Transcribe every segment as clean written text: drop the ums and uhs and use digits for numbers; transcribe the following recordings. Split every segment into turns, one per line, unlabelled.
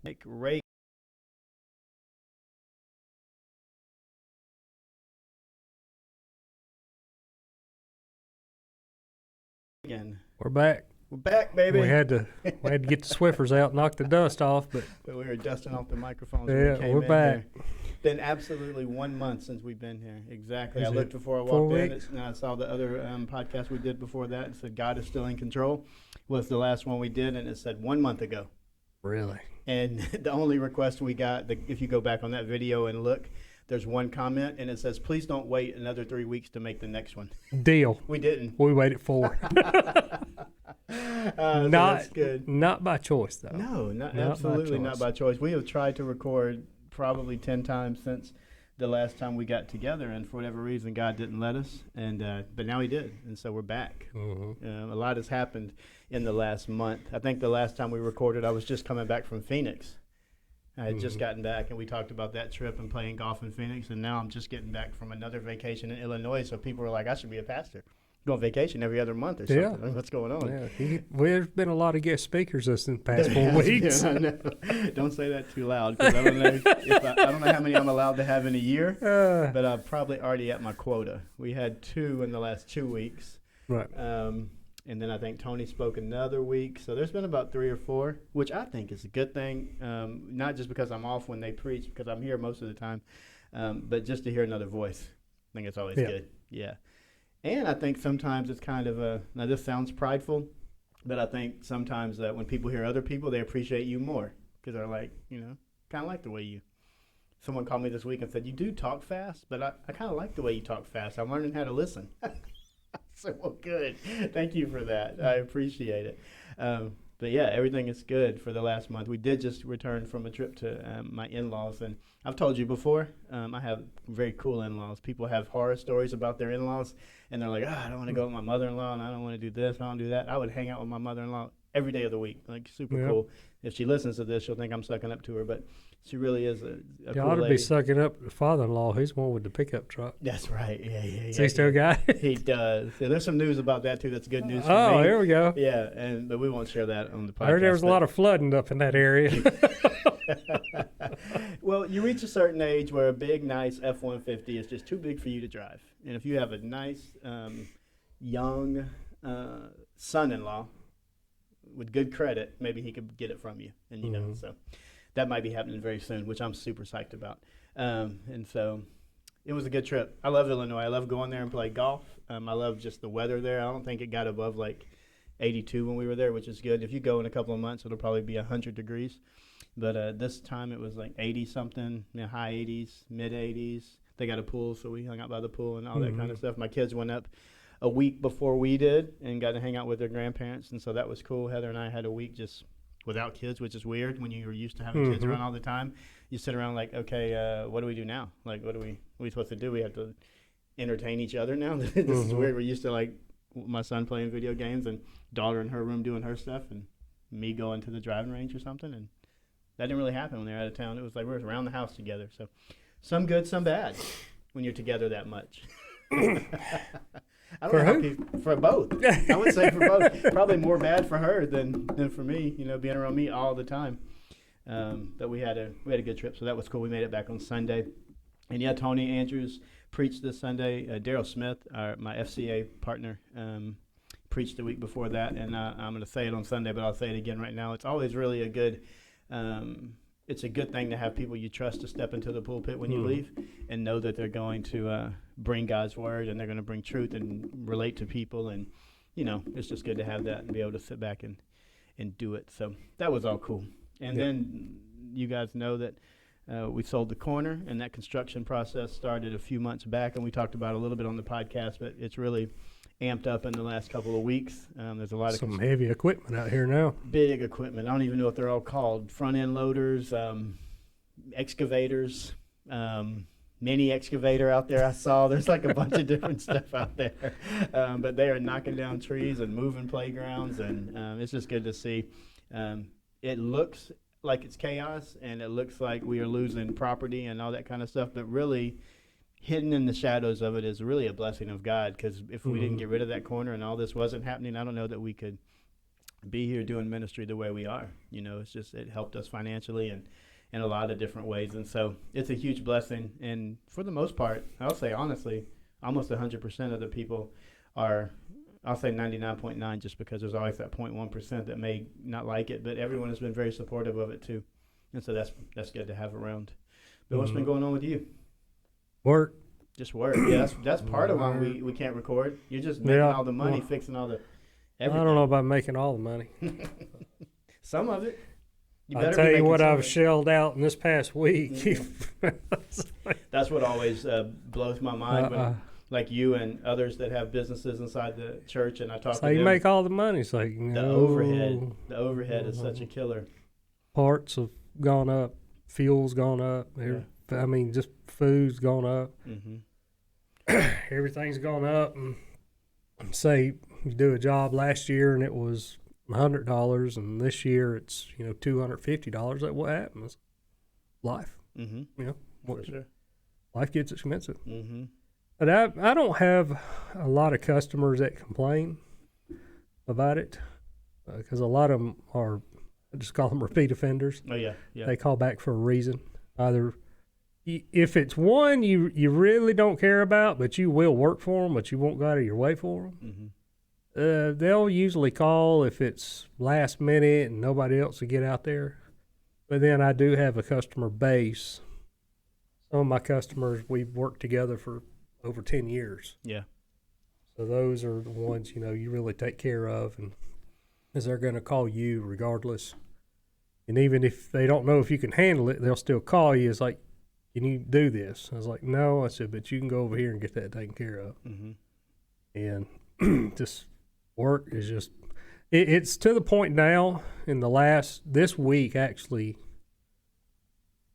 Ray again.
We're back.
We're back, baby.
We had to get the Swiffers out, knock the dust off, but
we were dusting off the microphones.
Yeah,
when we came
we're
in
back.
Here. Been absolutely 1 month since we've been here. Exactly.
Is
I
it
looked before I
4
walked in.
weeks?
I saw the other podcast we did before that. It said God is still in control. Was the last one we did, and it said 1 month ago.
really,
And the only request we got, if you go back on that video and look, there's one comment, and it says, "Please don't wait another 3 weeks to make the next one."
deal.
We didn't.
We waited 4.
So that's good.
Not by choice, though.
No,
Not by
absolutely not
choice.
by choice. We have tried to record probably 10 times since the last time we got together, and for whatever reason, God didn't let us. And but now He did, and so we're back.
Mm-hmm.
A lot has happened in the last month. I think the last time we recorded, I was just coming back from Phoenix. I had just gotten back, and we talked about that trip and playing golf in Phoenix, and now I'm just getting back from another vacation in Illinois, so people are like, I should be a pastor. Go on vacation every other month or something.
Yeah.
Like, what's going on?
Yeah, there's been a lot of guest speakers this in the past 4 weeks.
Yeah, I know. Don't say that too loud, because I don't know I don't know how many I'm allowed to have in a year, but I'm probably already at my quota. We had 2 in the last 2 weeks.
Right.
And then I think Tony spoke another week. So there's been about 3 or 4, which I think is a good thing. Not just because I'm off when they preach, because I'm here most of the time, but just to hear another voice. I think it's always good. Yeah. And I think sometimes it's kind of now this sounds prideful, but I think sometimes that when people hear other people, they appreciate you more, because they're like, kind of like the way someone called me this week and said, you do talk fast, but I kind of like the way you talk fast. I'm learning how to listen. So, well, good. Thank you for that. I appreciate it. But yeah, everything is good for the last month. We did just return from a trip to my in-laws, and I've told you before, I have very cool in-laws. People have horror stories about their in-laws, and they're like, I don't want to go with my mother-in-law, and I don't want to do this, I don't do that. I would hang out with my mother-in-law every day of the week, like super cool. If she listens to this, she'll think I'm sucking up to her, but she really is a
You
cool
ought to
lady.
be sucking up to father-in-law. He's one with the pickup truck.
That's right. Yeah.
Is he still got it?
He does. Yeah, there's some news about that too. That's good news for me.
Oh, here we go.
Yeah, but we won't share that on the podcast.
I heard there was a lot of flooding up in that area.
Well, you reach a certain age where a big, nice F-150 is just too big for you to drive. And if you have a nice, young son-in-law with good credit, maybe he could get it from you. And, so that might be happening very soon, which I'm super psyched about. And so it was a good trip. I love Illinois. I love going there and play golf. I love just the weather there. I don't think it got above like 82 when we were there, which is good. If you go in a couple of months, it'll probably be 100 degrees. But this time it was like 80-something, high 80s, mid 80s. They got a pool, so we hung out by the pool and all that kind of stuff. My kids went up a week before we did and got to hang out with their grandparents, and so that was cool. Heather and I had a week just without kids, which is weird when you were used to having kids around all the time. You sit around like, okay, what do we do now? Like, what are we supposed to do? We have to entertain each other now? This is weird. We're used to like my son playing video games and daughter in her room doing her stuff and me going to the driving range or something, and that didn't really happen when they were out of town. It was like we were around the house together. So some good, some bad when you're together that much. I don't
For
know how
who?
people, for both. I would say for both. Probably more bad for her than for me, being around me all the time. But we had a good trip, so that was cool. We made it back on Sunday. And yeah, Tony Andrews preached this Sunday. Daryl Smith, my FCA partner, preached the week before that. And I'm going to say it on Sunday, but I'll say it again right now. It's always really a good it's a good thing to have people you trust to step into the pulpit when you leave and know that they're going to bring God's word and they're going to bring truth and relate to people. And, it's just good to have that and be able to sit back and do it. So that was all cool. And then you guys know that we sold the corner, and that construction process started a few months back, and we talked about it a little bit on the podcast, but it's really amped up in the last couple of weeks. There's a lot of
some heavy equipment out here now.
Big equipment. I don't even know what they're all called. Front end loaders, excavators, mini excavator out there. I saw there's like a bunch of different stuff out there. But they are knocking down trees and moving playgrounds, and it's just good to see. It looks like it's chaos, and it looks like we are losing property and all that kind of stuff, but really hidden in the shadows of it is really a blessing of God, because if we didn't get rid of that corner and all this wasn't happening, I don't know that we could be here doing ministry the way we are. You know, it's just, it helped us financially and in a lot of different ways. And so it's a huge blessing. And for the most part, I'll say honestly, almost 100% of the people are, I'll say 99.9, just because there's always that 0.1% that may not like it, but everyone has been very supportive of it too. And so that's good to have around. But what's been going on with you?
Work.
Just work. Yeah, that's part of why we can't record. You're just making all the money, fixing all the everything.
I don't know about making all the money.
Some of it.
I'll tell you what I've shelled out in this past week.
Mm-hmm. That's what always blows my mind when, like you and others that have businesses inside the church, and I talk to them.
You make all the money. It's like, no.
The overhead is such a killer.
Parts have gone up. Fuel's gone up.
Yeah.
I mean, just food's gone up.
Mm-hmm.
Everything's gone up. And say you do a job last year and it was $100, and this year it's $250. Like, what happens? Life.
Mm-hmm. For sure.
Life gets expensive.
Mm-hmm.
But I don't have a lot of customers that complain about it, because a lot of them are, I just call them repeat offenders.
Oh yeah.
They call back for a reason. Either if it's one you really don't care about, but you will work for them, but you won't go out of your way for them, they'll usually call if it's last minute and nobody else will get out there. But then I do have a customer base. Some of my customers, we've worked together for over 10 years.
Yeah.
So those are the ones, you really take care of, and because they're going to call you regardless. And even if they don't know if you can handle it, they'll still call you. It's like, can you do this? I was like, no. I said, but you can go over here and get that taken care of.
Mm-hmm.
And just work is just, it's to the point now in this week, actually,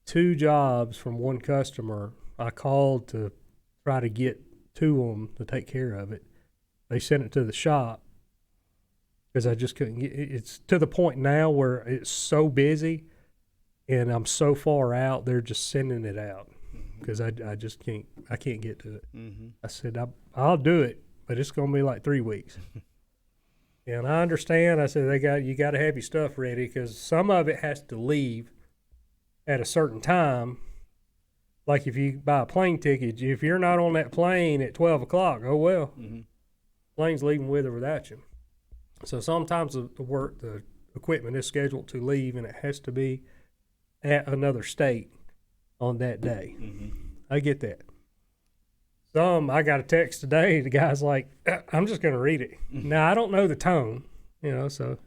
2 jobs from one customer, I called to try to get to them to take care of it. They sent it to the shop because I just couldn't get it. It's to the point now where it's so busy and I'm so far out, they're just sending it out because I just can't get to it.
Mm-hmm.
I said, I'll do it, but it's going to be like 3 weeks. And I understand. I said, you got to have your stuff ready because some of it has to leave at a certain time. Like if you buy a plane ticket, if you're not on that plane at 12 o'clock, oh well, plane's leaving with or without you. So sometimes the equipment is scheduled to leave and it has to be at another state on that day.
Mm-hmm.
I get that. I got a text today. The guy's like, I'm just going to read it. Now, I don't know the tone, so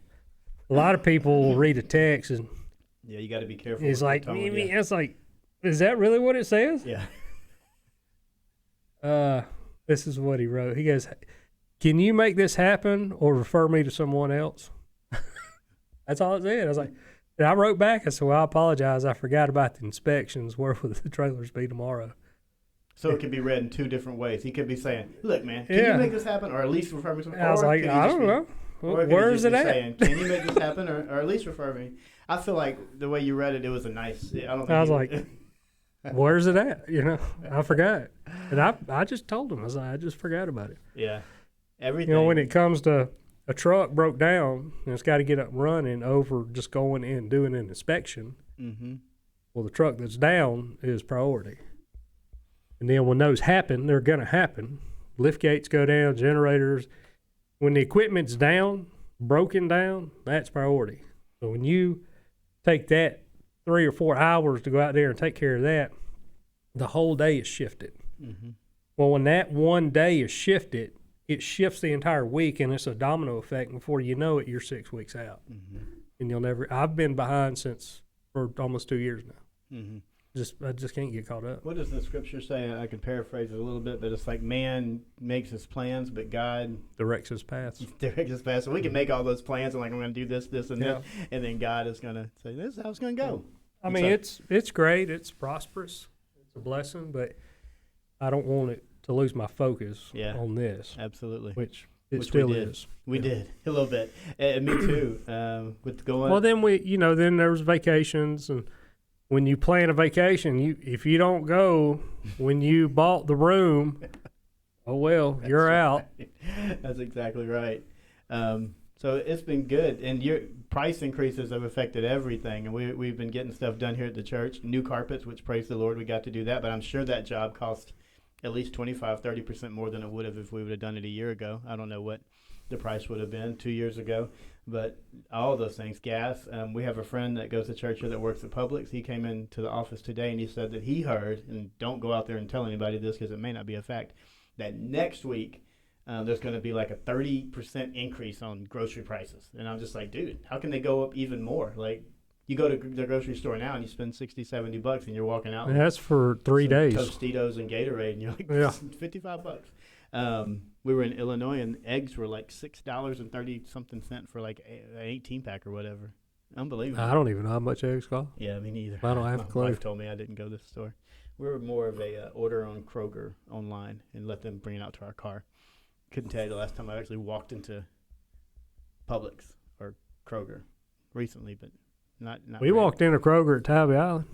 a lot of people will read a text and
yeah, you got to be careful.
He's like, it's like, is that really what it says?
Yeah.
This is what he wrote. He goes, can you make this happen or refer me to someone else? That's all it said. I was like, and I wrote back. I said, well, I apologize. I forgot about the inspections. Where will the trailers be tomorrow?
So it could be read in 2 different ways. He could be saying, look, man, can you make this happen or at least refer me to someone?
I was like, I don't know. Where is it at?
Saying, can you make this happen or at least refer me? I feel like the way you read it, it was a nice. I was
like, where's it at? I forgot. And I just told him. I was like, I just forgot about it.
Yeah. Everything.
When it comes to a truck broke down and it's got to get up and running over just going in and doing an inspection, well, the truck that's down is priority. And then when those happen, they're going to happen. Lift gates go down, generators. When the equipment's down, broken down, that's priority. So when you take that 3 or 4 hours to go out there and take care of that, the whole day is shifted.
Mm-hmm.
Well, when that one day is shifted, it shifts the entire week, and it's a domino effect. And before you know it, you're 6 weeks out.
Mm-hmm.
And you'll never – I've been behind for almost 2 years now.
Mm-hmm.
I just can't get caught up.
What does the scripture say? I can paraphrase it a little bit, but it's like man makes his plans, but God
directs his paths.
Directs his paths. So we can make all those plans and like I'm going to do this, and this, and then God is going to say this is how it's going to go.
I mean, it's great. It's prosperous. It's a blessing, but I don't want it to lose my focus on this.
Absolutely.
Which still is.
We did a little bit. Me too. With going.
Well, then then there's vacations and. When you plan a vacation, if you don't go when you bought the room, oh well, you're out.
Right. That's exactly right. So it's been good, and your price increases have affected everything. And we've been getting stuff done here at the church, new carpets, which praise the Lord we got to do that. But I'm sure that job cost at least 25-30% more than it would have if we would have done it a year ago. I don't know what the price would have been 2 years ago, but all of those things, gas. We have a friend that goes to church here that works at Publix. He came into the office today and he said that he heard, and don't go out there and tell anybody this because it may not be a fact, that next week there's going to be like a 30% increase on grocery prices. And I'm just like, dude, how can they go up even more? Like, you go to the grocery store now and you spend $60-$70 and you're walking out.
And that's for 3 days.
Tostitos and Gatorade, and you're like,
Yeah.
$55. We were in Illinois and eggs were like $6.30-something for like an 18-pack or whatever. Unbelievable.
I don't even know how much eggs cost.
Yeah, me neither.
I don't have a clue.
My wife told me I didn't go to the store. We were more of a order on Kroger online and let them bring it out to our car. Couldn't tell you the last time I actually walked into Publix or Kroger recently, but not
We walked into Kroger at Tybee Island.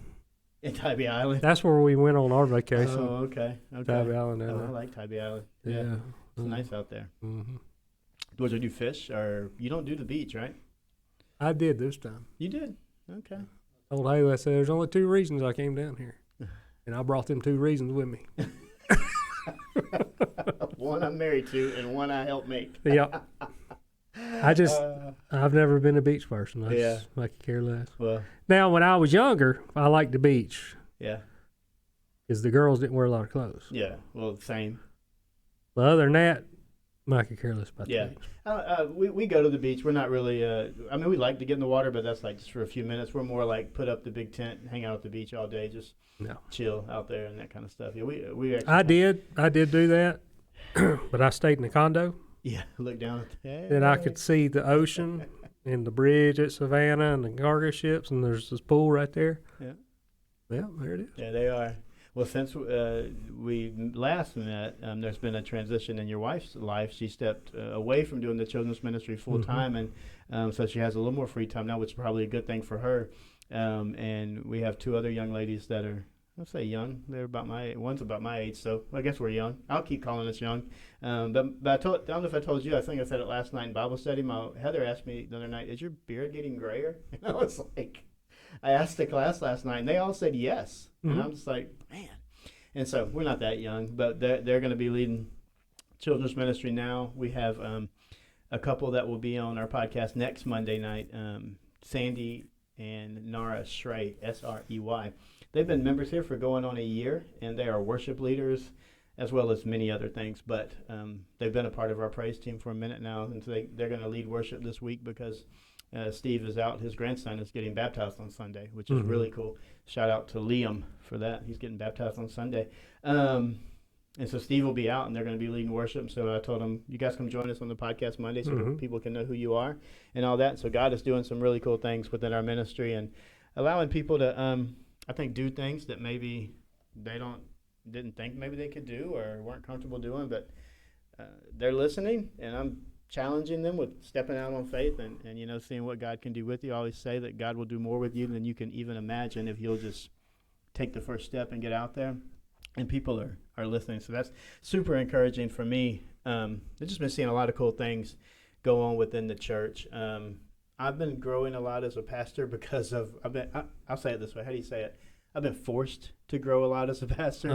in Tybee Island.
That's where we went on our vacation.
Oh, okay.
Tybee Island.
Oh, I like Tybee Island.
Yeah.
It's nice out there.
Mm-hmm.
Was there do fish, or you don't do the beach, right?
I did this time.
You did. Okay.
I told Haley, I said, there's only 2 reasons I came down here. And I brought them 2 reasons with me.
One I'm married to, and one I help make.
Yep. I've never been a beach person. I could care less.
Well,
Now, when I was younger, I liked the beach
yeah.
because the girls didn't wear a lot of clothes.
Yeah. Well, same.
But other than that, I could care less about
Yeah.
the beach.
We go to the beach. We're not really, I mean, we like to get in the water, but that's like just for a few minutes. We're more like put up the big tent, hang out at the beach all day, just chill out there and that kind of stuff. Yeah, we actually,
I did do that, but I stayed in the condo.
Yeah, look down at the
Then I could see the ocean and the bridge at Savannah and the cargo ships, and there's this pool right there.
Yeah.
Yeah, there it is.
Yeah, they are. Well, since we last met, there's been a transition in your wife's life. She stepped away from doing the children's ministry full time, and so she has a little more free time now, which is probably a good thing for her. And we have 2 other young ladies that are, let's say young. They're about one's about my age, so I guess we're young. I'll keep calling us young. But I don't know if I told you. I think I said it last night in Bible study. Heather asked me the other night, "Is your beard getting grayer?" And I was like, I asked the class last night, and they all said yes. And I'm just like, man. And so we're not that young, but they're going to be leading children's ministry now. We have a couple that will be on our podcast next Monday night, Sandy and Nara Shrey, S-R-E-Y. They've been members here for going on a year, and they are worship leaders as well as many other things. But they've been a part of our praise team for a minute now, and so they're going to lead worship this week because Steve is out. His grandson is getting baptized on Sunday, which is really cool. Shout out to Liam for that. He's getting baptized on Sunday. And so Steve will be out, and they're going to be leading worship. So I told him, you guys come join us on the podcast Monday so people can know who you are and all that. So God is doing some really cool things within our ministry and allowing people to, I think, do things that maybe they didn't think maybe they could do or weren't comfortable doing, but they're listening, and I'm challenging them with stepping out on faith and seeing what God can do with you. I always say that God will do more with you than you can even imagine if you'll just take the first step and get out there, and people are listening. So that's super encouraging for me. I've just been seeing a lot of cool things go on within the church. I've been growing a lot as a pastor because of I'll say it this way. How do you say it? I've been forced to grow a lot as a pastor.
I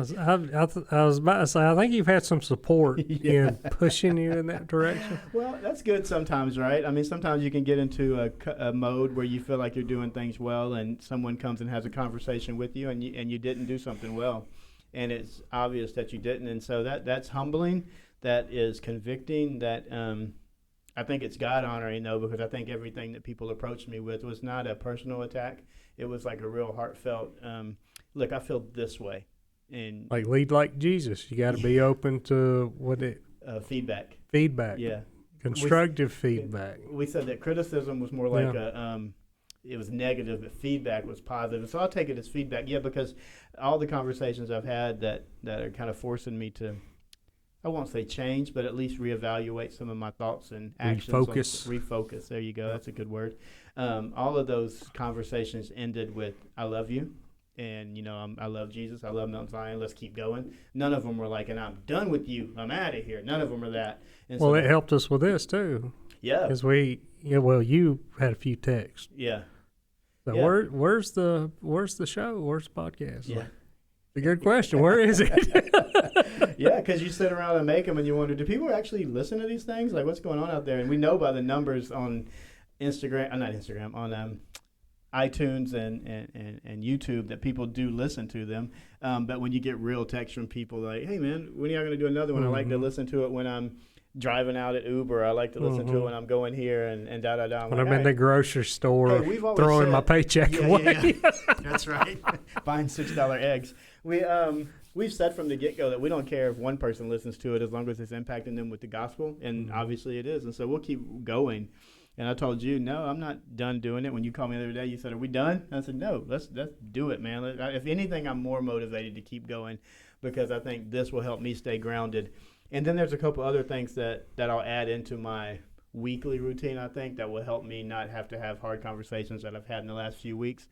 was about to say, I think you've had some support in pushing you in that direction.
Well, that's good sometimes, right? I mean, sometimes you can get into a mode where you feel like you're doing things well, and someone comes and has a conversation with you, and you didn't do something well, and it's obvious that you didn't, and so that's humbling. That is convicting. That I think it's God honoring, though, because I think everything that people approached me with was not a personal attack. It was like a real heartfelt, look, I feel this way. And
like lead like Jesus. You got to be open to
feedback.
Feedback.
Yeah.
Constructive feedback.
We said that criticism was more like it was negative, but feedback was positive. So I'll take it as feedback. Yeah, because all the conversations I've had that are kind of forcing me to, I won't say change, but at least reevaluate some of my thoughts and actions. Refocus. There you go. That's a good word. All of those conversations ended with, I love you. And, I love Jesus. I love Mount Zion. Let's keep going. None of them were like, and I'm done with you. I'm out of here. None of them are that. And
well, it helped us with this, too.
Yeah.
Because you had a few texts.
Yeah.
So
Yeah.
where's the show? Where's the podcast?
Yeah.
Like, a good question. Where is it?
Yeah, because you sit around and make them, and you wonder, do people actually listen to these things? Like, what's going on out there? And we know by the numbers on Instagram, not Instagram, on iTunes and YouTube that people do listen to them. But when you get real texts from people like, hey, man, when are y'all going to do another one? I like to listen to it when I'm driving out at Uber. I like to listen to it when I'm going here and da-da-da.
When I'm in the grocery store,
hey,
throwing my paycheck away.
Yeah. That's right. Buying $6 eggs. We've said from the get-go that we don't care if one person listens to it as long as it's impacting them with the gospel, and obviously it is. And so we'll keep going. And I told you, no, I'm not done doing it. When you called me the other day, you said, are we done? I said, no, let's do it, man. If anything, I'm more motivated to keep going because I think this will help me stay grounded. And then there's a couple other things that I'll add into my weekly routine, I think, that will help me not have to have hard conversations that I've had in the last few weeks.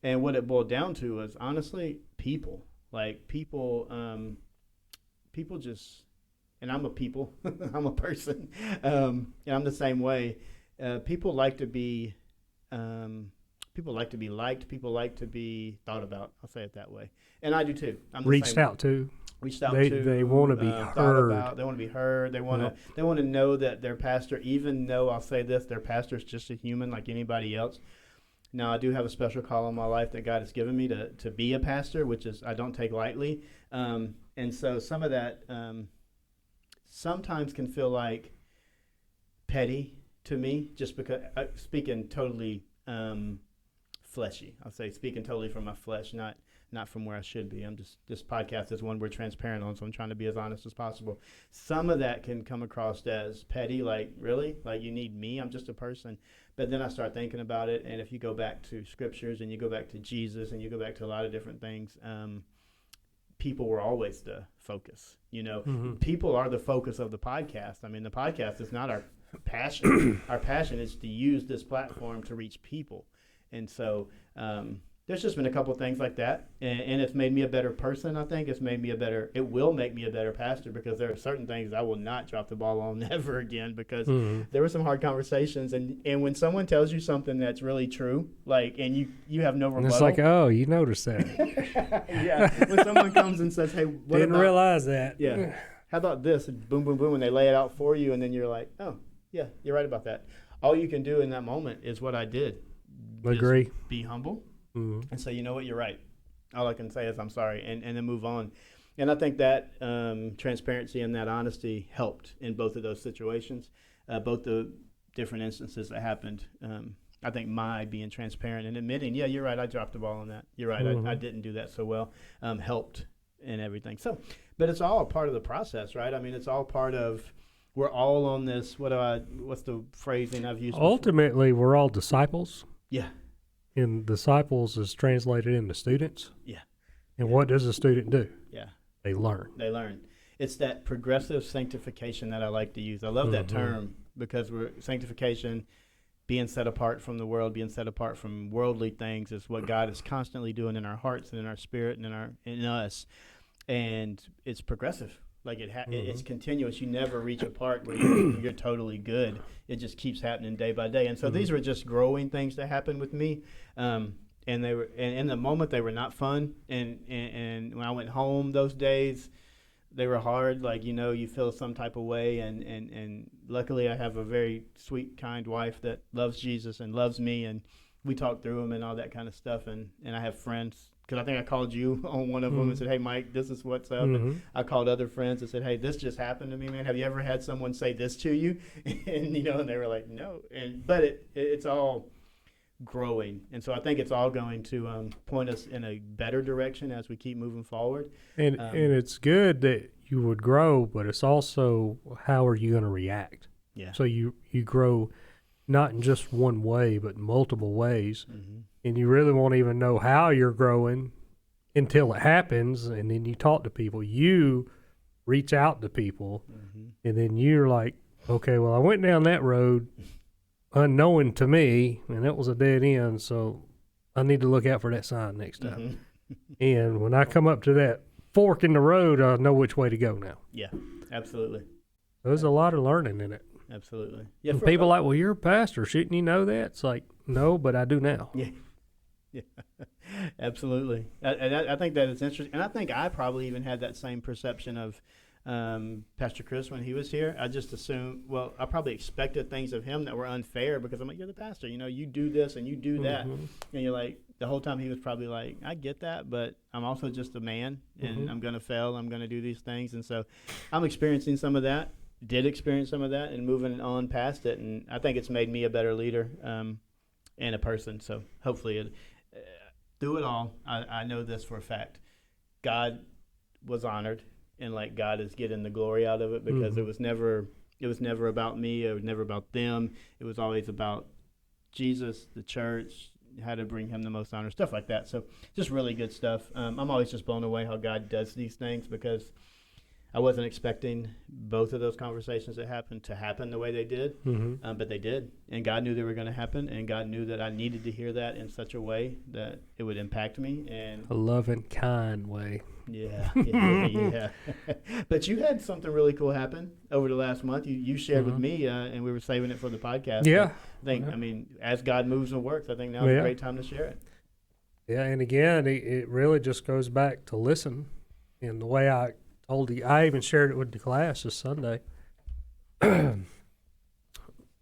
And what it boiled down to is, honestly, people. Like, people just, and I'm a people, I'm a person, and I'm the same way. People like to be liked. People like to be thought about. I'll say it that way. And I do too.
Reached out to. They want to be heard.
They want to be heard. They want to know that their pastor, even though I'll say this, their pastor is just a human like anybody else. Now, I do have a special call in my life that God has given me to be a pastor, which is I don't take lightly. And so some of that sometimes can feel like petty to me, just because speaking totally fleshy. I'll say speaking totally from my flesh, not from where I should be. This podcast is one we're transparent on, so I'm trying to be as honest as possible. Some of that can come across as petty, like, really? Like, you need me? I'm just a person. But then I start thinking about it, and if you go back to scriptures and you go back to Jesus and you go back to a lot of different things, people were always the focus. People are the focus of the podcast. I mean, the podcast is not our passion. Our passion is to use this platform to reach people. And so there's just been a couple of things like that, and it's made me a better person. I think it will make me a better pastor, because there are certain things I will not drop the ball on ever again, because there were some hard conversations, and when someone tells you something that's really true, like, and you have no rebuttal.
And it's like, oh, you noticed that.
Yeah, when someone comes and says, hey,
didn't realize that.
Yeah, how about this? And boom, boom, boom, and they lay it out for you, and then you're like, oh, yeah, you're right about that. All you can do in that moment is what I did.
Agree.
Just be humble. And say, you know what, you're right. All I can say is I'm sorry, and then move on. And I think that transparency and that honesty helped in both of those situations, both the different instances that happened. I think my being transparent and admitting, yeah, you're right, I dropped the ball on that. You're right, I didn't do that so well, helped in everything. So, but it's all a part of the process, right? I mean, it's all part of, we're all on this, what's the phrasing I've used
Ultimately, we're all disciples.
Yeah.
And disciples is translated into students.
Yeah.
And what does a student do?
Yeah.
They learn.
It's that progressive sanctification that I like to use. I love that term, because sanctification, being set apart from the world, being set apart from worldly things, is what God is constantly doing in our hearts and in our spirit and in us. And it's progressive. Like it's continuous. You never reach a part where you're totally good. It just keeps happening day by day. And so these were just growing things that happened with me. And they were, and in the moment they were not fun. And when I went home those days, they were hard. Like, you feel some type of way. And luckily I have a very sweet, kind wife that loves Jesus and loves me. And we talked through them and all that kind of stuff. And I have friends. Because I think I called you on one of them and said, hey, Mike, this is what's up. And I called other friends and said, hey, this just happened to me, man. Have you ever had someone say this to you? And they were like, no. But it's all growing. And so I think it's all going to point us in a better direction as we keep moving forward.
And it's good that you would grow, but it's also, how are you going to react?
Yeah.
So you grow not in just one way, but multiple ways. And you really won't even know how you're growing until it happens. And then you talk to people. You reach out to people. And then you're like, okay, well, I went down that road unknowing to me, and it was a dead end. So I need to look out for that sign next time. And when I come up to that fork in the road, I know which way to go now.
Yeah, absolutely.
There's a lot of learning in it.
absolutely. Yeah,
And people are like, well, you're a pastor. Shouldn't you know that? It's like, no, but I do now.
Yeah. Yeah, absolutely. I think that it's interesting. And I think I probably even had that same perception of Pastor Chris when he was here. I just assumed, well, I probably expected things of him that were unfair because I'm like, you're the pastor. You know, you do this and you do that. And you're like, the whole time he was probably like, I get that, but I'm also just a man and I'm going to fail. I'm going to do these things. And so I'm experiencing some of that, did experience some of that and moving on past it. And I think it's made me a better leader and a person. So hopefully through it all, I know this for a fact. God was honored, and like God is getting the glory out of it because it was never about me. It was never about them. It was always about Jesus, the church, how to bring him the most honor, stuff like that. So just really good stuff. I'm always just blown away how God does these things because I wasn't expecting both of those conversations that happened to happen the way they did, but they did. And God knew they were going to happen, and God knew that I needed to hear that in such a way that it would impact me. And
a loving, kind way.
Yeah. But you had something really cool happen over the last month. You shared with me, and we were saving it for the podcast.
Yeah.
I mean, as God moves and works, I think now is a great time to share it.
Yeah, and again, it really just goes back to listen. And the way I told you, I even shared it with the class this Sunday. A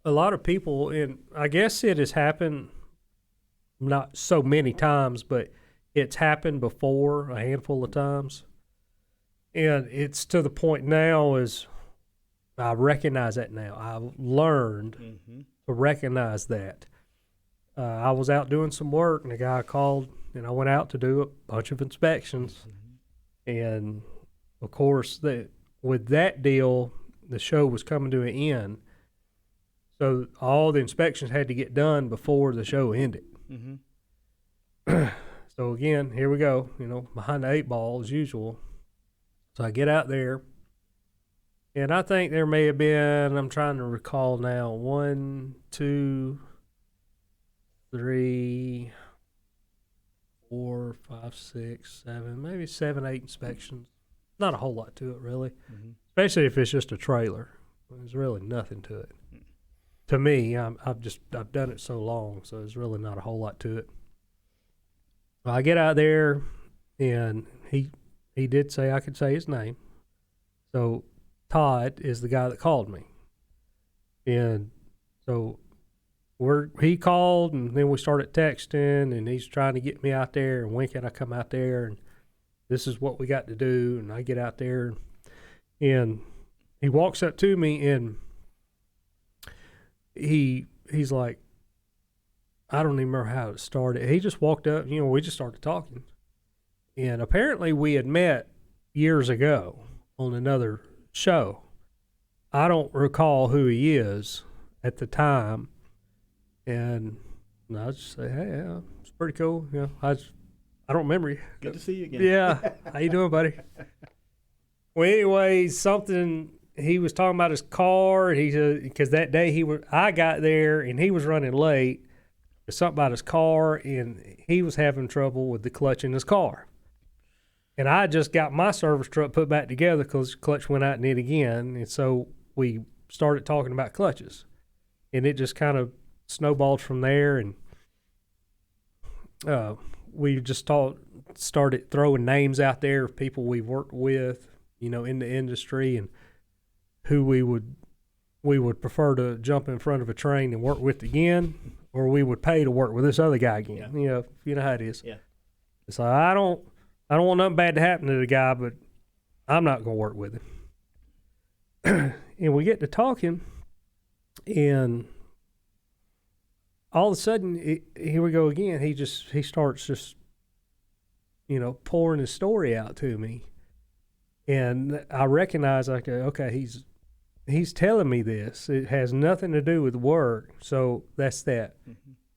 lot of people, and I guess it has happened not so many times, but it's happened before a handful of times. And it's to the point now is I recognize that now. I've learned to recognize that. I was out doing some work, and a guy called, and I went out to do a bunch of inspections. And, of course, with that deal, the show was coming to an end. So all the inspections had to get done before the show ended. So, again, here we go, behind the 8 ball as usual. So I get out there, and I think there may have been, I'm trying to recall now, 1, 2, 3, 4, 5, 6, 7, maybe 7, 8 inspections. Not a whole lot to it, really, especially if it's just a trailer. There's really nothing to it. To me, I've done it so long, so there's really not a whole lot to it. Well, I get out there, and he did say I could say his name. So Todd is the guy that called me, and so he called, and then we started texting, and he's trying to get me out there. And when can I come out there? And this is what we got to do. And I get out there, and he walks up to me, and he's like, I don't even remember how it started. He just walked up, we just started talking. And apparently we had met years ago on another show. I don't recall who he is at the time. And I just say, hey, yeah, it's pretty cool. I don't remember you.
Good to see you again.
Yeah. How you doing, buddy? Well, anyway, he was talking about his car. He said, because that day I got there and he was running late. There's something about his car, and he was having trouble with the clutch in his car. And I just got my service truck put back together because the clutch went out in it again. And so we started talking about clutches. And it just kind of snowballed from there. And we just started throwing names out there of people we've worked with, in the industry, and who we would prefer to jump in front of a train and work with again, or we would pay to work with this other guy again. Yeah. You know how it is.
Yeah.
So I don't want nothing bad to happen to the guy, but I'm not going to work with him. And we get to talking, and all of a sudden, here we go again. He starts just, pouring his story out to me, and I recognize, okay, he's telling me this. It has nothing to do with work, so that's that.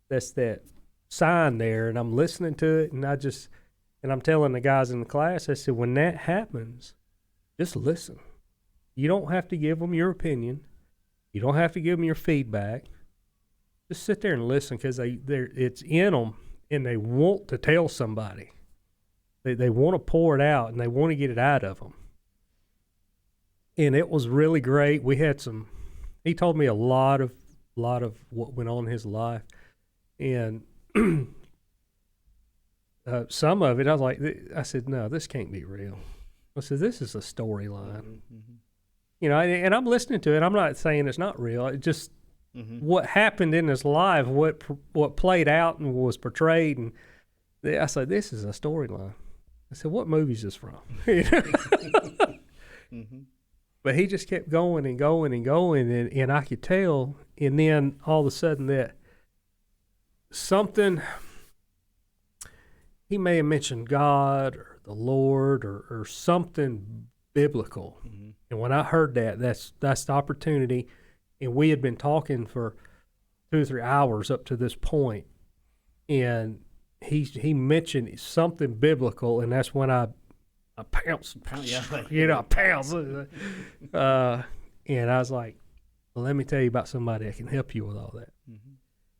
That's that sign there, and I'm listening to it, and I'm telling the guys in the class, I said, when that happens, just listen. You don't have to give them your opinion. You don't have to give them your feedback. Just sit there and listen, because it's in them, and they want to tell somebody. They want to pour it out, and they want to get it out of them. And it was really great. We had he told me a lot of what went on in his life, and some of it I was like, I said, no, this can't be real. I said, this is a storyline. You know, and I'm listening to it. I'm not saying it's not real. It just what happened in his life, what played out and was portrayed, and I said, this is a storyline. I said, what movie is this from? But he just kept going and going and going, and I could tell. And then all of a sudden that something, he may have mentioned God or the Lord or something biblical. And when I heard that, that's the opportunity. And we had been talking for 2 or 3 hours up to this point, and he mentioned something biblical, and that's when I pounced. You know, I pounced. And I was like, well, let me tell you about somebody that can help you with all that.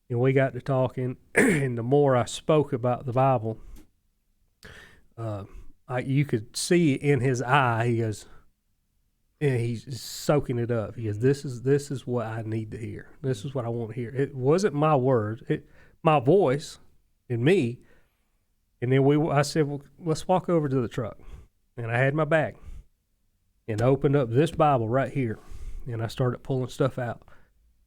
And we got to talking, and the more I spoke about the Bible, you could see in his eye, he goes, and he's soaking it up. He goes, this is what I need to hear. This is what I want to hear. It wasn't my words, my voice and me. And then I said, well, let's walk over to the truck. And I had my bag and opened up this Bible right here. And I started pulling stuff out.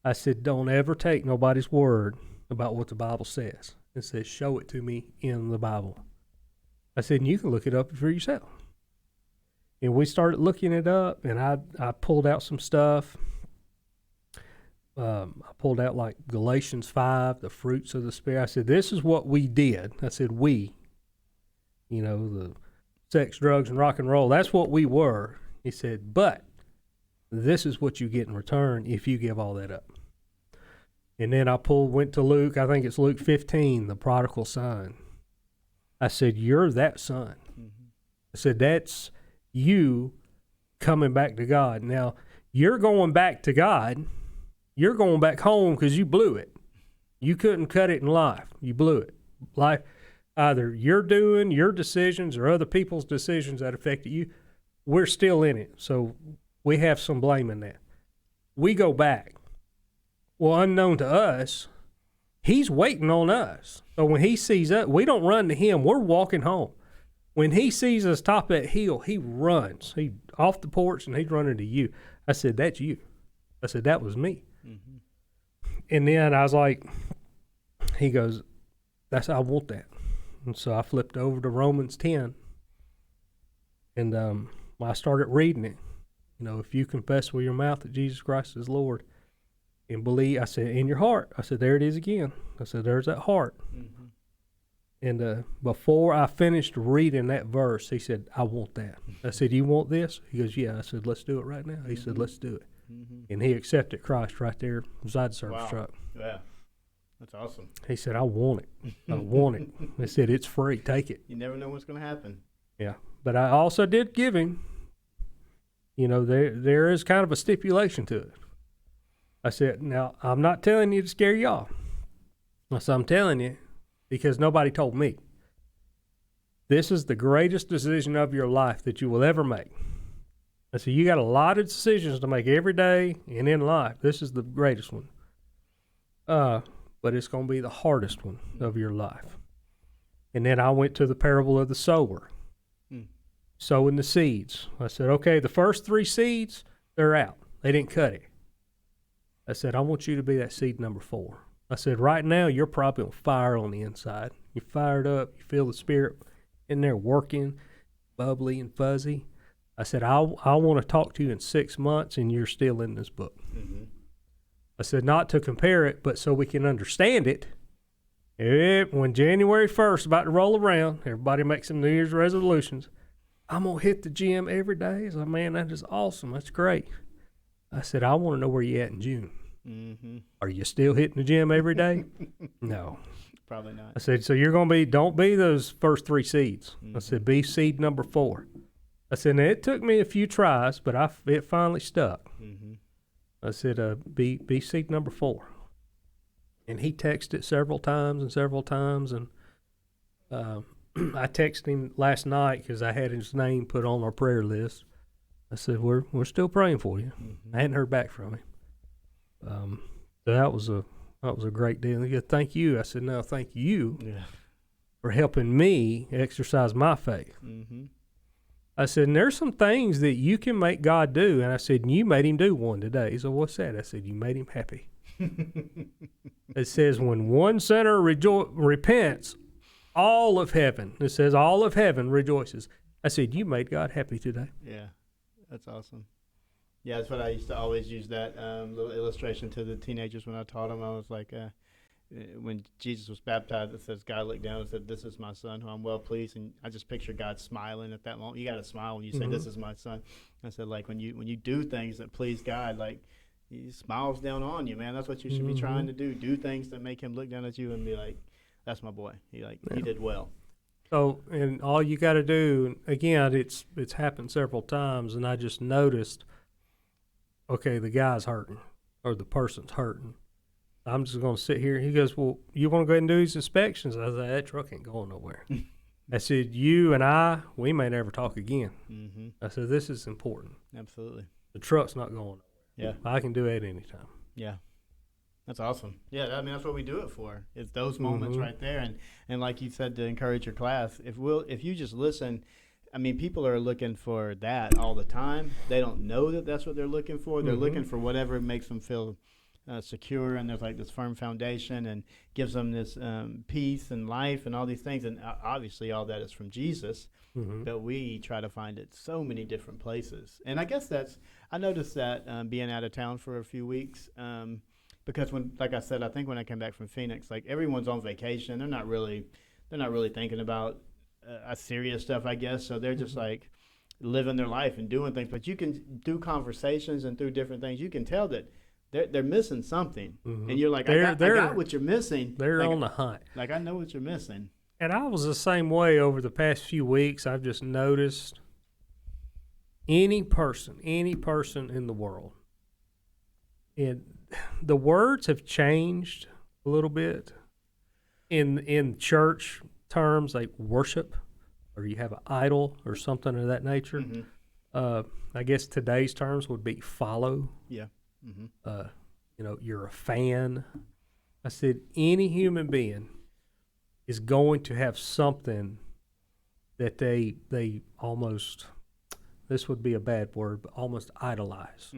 I said, don't ever take nobody's word about what the Bible says. It says, show it to me in the Bible. I said, and you can look it up for yourself. And we started looking it up, and I pulled out some stuff. I pulled out like Galatians 5, the fruits of the Spirit. I said, this is what we did. I said, we, you know, the sex, drugs, and rock and roll, that's what we were. He said, but this is what you get in return if you give all that up. And then I went to Luke, I think it's Luke 15, the prodigal son. I said, you're that son. I said, that's you coming back to God. Now, you're going back to God. You're going back home because you blew it. You couldn't cut it in life. You blew it. Life, either you're doing your decisions or other people's decisions that affected you. We're still in it. So we have some blame in that. We go back. Well, unknown to us, he's waiting on us. So when he sees us, we don't run to him. We're walking home. When he sees us top that hill, he runs. He off the porch, and he's running to you. I said, that's you. I said, that was me. And then I was like, he goes, I want that. And so I flipped over to Romans 10, and I started reading it. You know, if you confess with your mouth that Jesus Christ is Lord and believe, I said, in your heart. I said, there it is again. I said, there's that heart. And before I finished reading that verse, he said, I want that. I said, you want this? He goes, yeah. I said, let's do it right now. He said, let's do it. And he accepted Christ right there beside the service truck.
Yeah. That's awesome.
He said, I want it. I want it. He said, it's free. Take it.
You never know what's going to happen.
Yeah. But I also did give him, you know, there is kind of a stipulation to it. I said, now, I'm not telling you to scare you off. I said, I'm telling you because nobody told me. This is the greatest decision of your life that you will ever make. I said, you got a lot of decisions to make every day and in life. This is the greatest one. But it's going to be the hardest one of your life. And then I went to the parable of the sower, sowing the seeds. I said, okay, the first 3 seeds, they're out. They didn't cut it. I said, I want you to be that seed number 4. I said, right now, you're probably on fire on the inside. You're fired up. You feel the Spirit in there working, bubbly and fuzzy. I said, I want to talk to you in 6 months, and you're still in this book. I said, not to compare it, but so we can understand it. When January 1st about to roll around, everybody makes some New Year's resolutions. I'm going to hit the gym every day. I said, man, that is awesome. That's great. I said, I want to know where you're at in June. Are you still hitting the gym every day? No.
Probably not.
I said, so you're going to don't be those first 3 seeds. I said, be seed number 4. I said, now it took me a few tries, but it finally stuck. I said, be seed number 4. And he texted several times. And I texted him last night because I had his name put on our prayer list. I said, we're still praying for you. I hadn't heard back from him. So that was a great deal. And he said, thank you. I said, no, thank you for helping me exercise my faith.
Mm-hmm.
I said, and there's some things that you can make God do. And I said, you made him do one today. So what's that? I said, you made him happy. It says, when one sinner repents, all of heaven, it says, all of heaven rejoices. I said, you made God happy today.
Yeah, that's awesome. Yeah, that's what I used to always use that little illustration to the teenagers when I taught them. I was like, when Jesus was baptized, it says God looked down and said, this is my son who I'm well pleased. And I just picture God smiling at that moment. You got to smile when you say, this is my son. I said, like, when you do things that please God, like, he smiles down on you, man. That's what you should be trying to do. Do things that make him look down at you and be like, that's my boy. He did well.
So, and all you got to do, again, it's happened several times, and I just noticed, okay, the guy's hurting or the person's hurting. I'm just going to sit here. He goes, well, you want to go ahead and do these inspections? I said, that truck ain't going nowhere. I said, you and we may never talk again. Mm-hmm. I said, this is important.
Absolutely.
The truck's not going nowhere.
Yeah.
I can do it anytime.
Yeah. That's awesome. Yeah, I mean, that's what we do it for. It's those moments right there. And like you said, to encourage your class, if you just listen, I mean, people are looking for that all the time. They don't know that that's what they're looking for. They're looking for whatever makes them feel secure, and there's like this firm foundation and gives them this peace and life and all these things. And obviously all that is from Jesus, but we try to find it so many different places. And I guess I noticed that being out of town for a few weeks, because like I said, I think when I came back from Phoenix, like everyone's on vacation. They're not really thinking about serious stuff, I guess. So they're just like living their life and doing things. But you can do conversations and through different things, you can tell that they're missing something. And you're like, I got what you're missing.
They're
like,
on the hunt.
Like, I know what you're missing.
And I was the same way over the past few weeks. I've just noticed any person in the world, and the words have changed a little bit in church terms, like worship, or you have an idol or something of that nature. I guess today's terms would be follow.
Yeah.
You're a fan. I said any human being is going to have something that they almost, this would be a bad word, but almost idolize.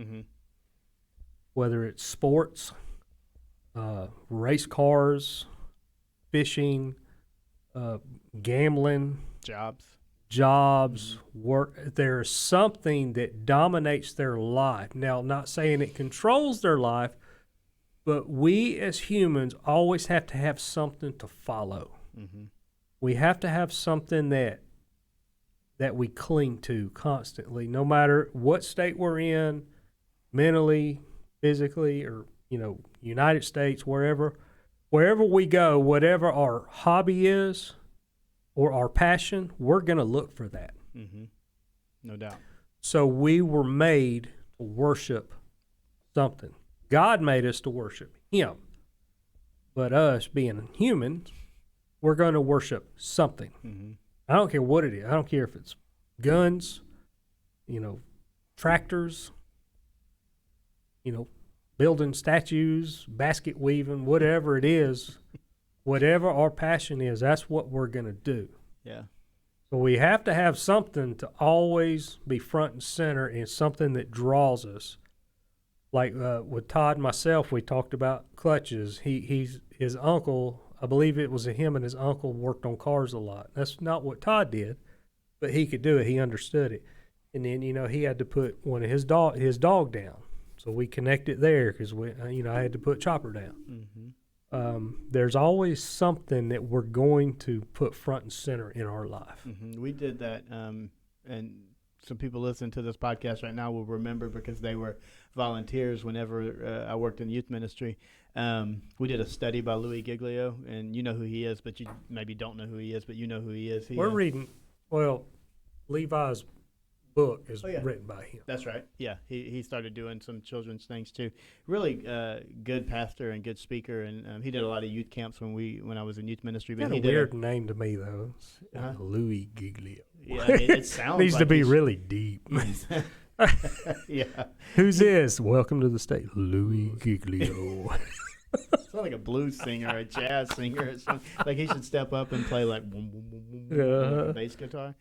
Whether it's sports, race cars, fishing, gambling, jobs, work. There's something that dominates their life. Now, not saying it controls their life, but we as humans always have to have something to follow. We have to have something that we cling to constantly, no matter what state we're in, mentally, physically, or United States, wherever we go, whatever our hobby is or our passion, we're going to look for that.
No doubt.
So we were made to worship something. God made us to worship him. But us being humans, we're going to worship something. I don't care what it is. I don't care if it's guns, tractors, building statues, basket weaving, whatever it is, whatever our passion is, that's what we're going to do.
Yeah.
So we have to have something to always be front and center, and something that draws us. Like with Todd and myself, we talked about clutches. His uncle, I believe it was him and his uncle, worked on cars a lot. That's not what Todd did, but he could do it. He understood it. And then, he had to put one of his dog down. So we connected there because I had to put Chopper down. There's always something that we're going to put front and center in our life.
We did that, and some people listening to this podcast right now will remember, because they were volunteers whenever I worked in youth ministry. We did a study by Louis Giglio, and you know who he is, but you maybe don't know who he is, but you know who he is.
We're reading, Levi's book is written by him.
That's right. Yeah, he started doing some children's things too. Really good pastor and good speaker, and he did a lot of youth camps when I was in youth ministry.
But he did a weird name to me though. Louis Giglio.
Yeah, it sounds
needs
like
to be really deep.
Yeah.
Who's this? Welcome to the state, Louis Giglio.
Sounds like a blues singer or a jazz singer or something. Like he should step up and play like boom, boom, boom, boom, boom, like a bass guitar.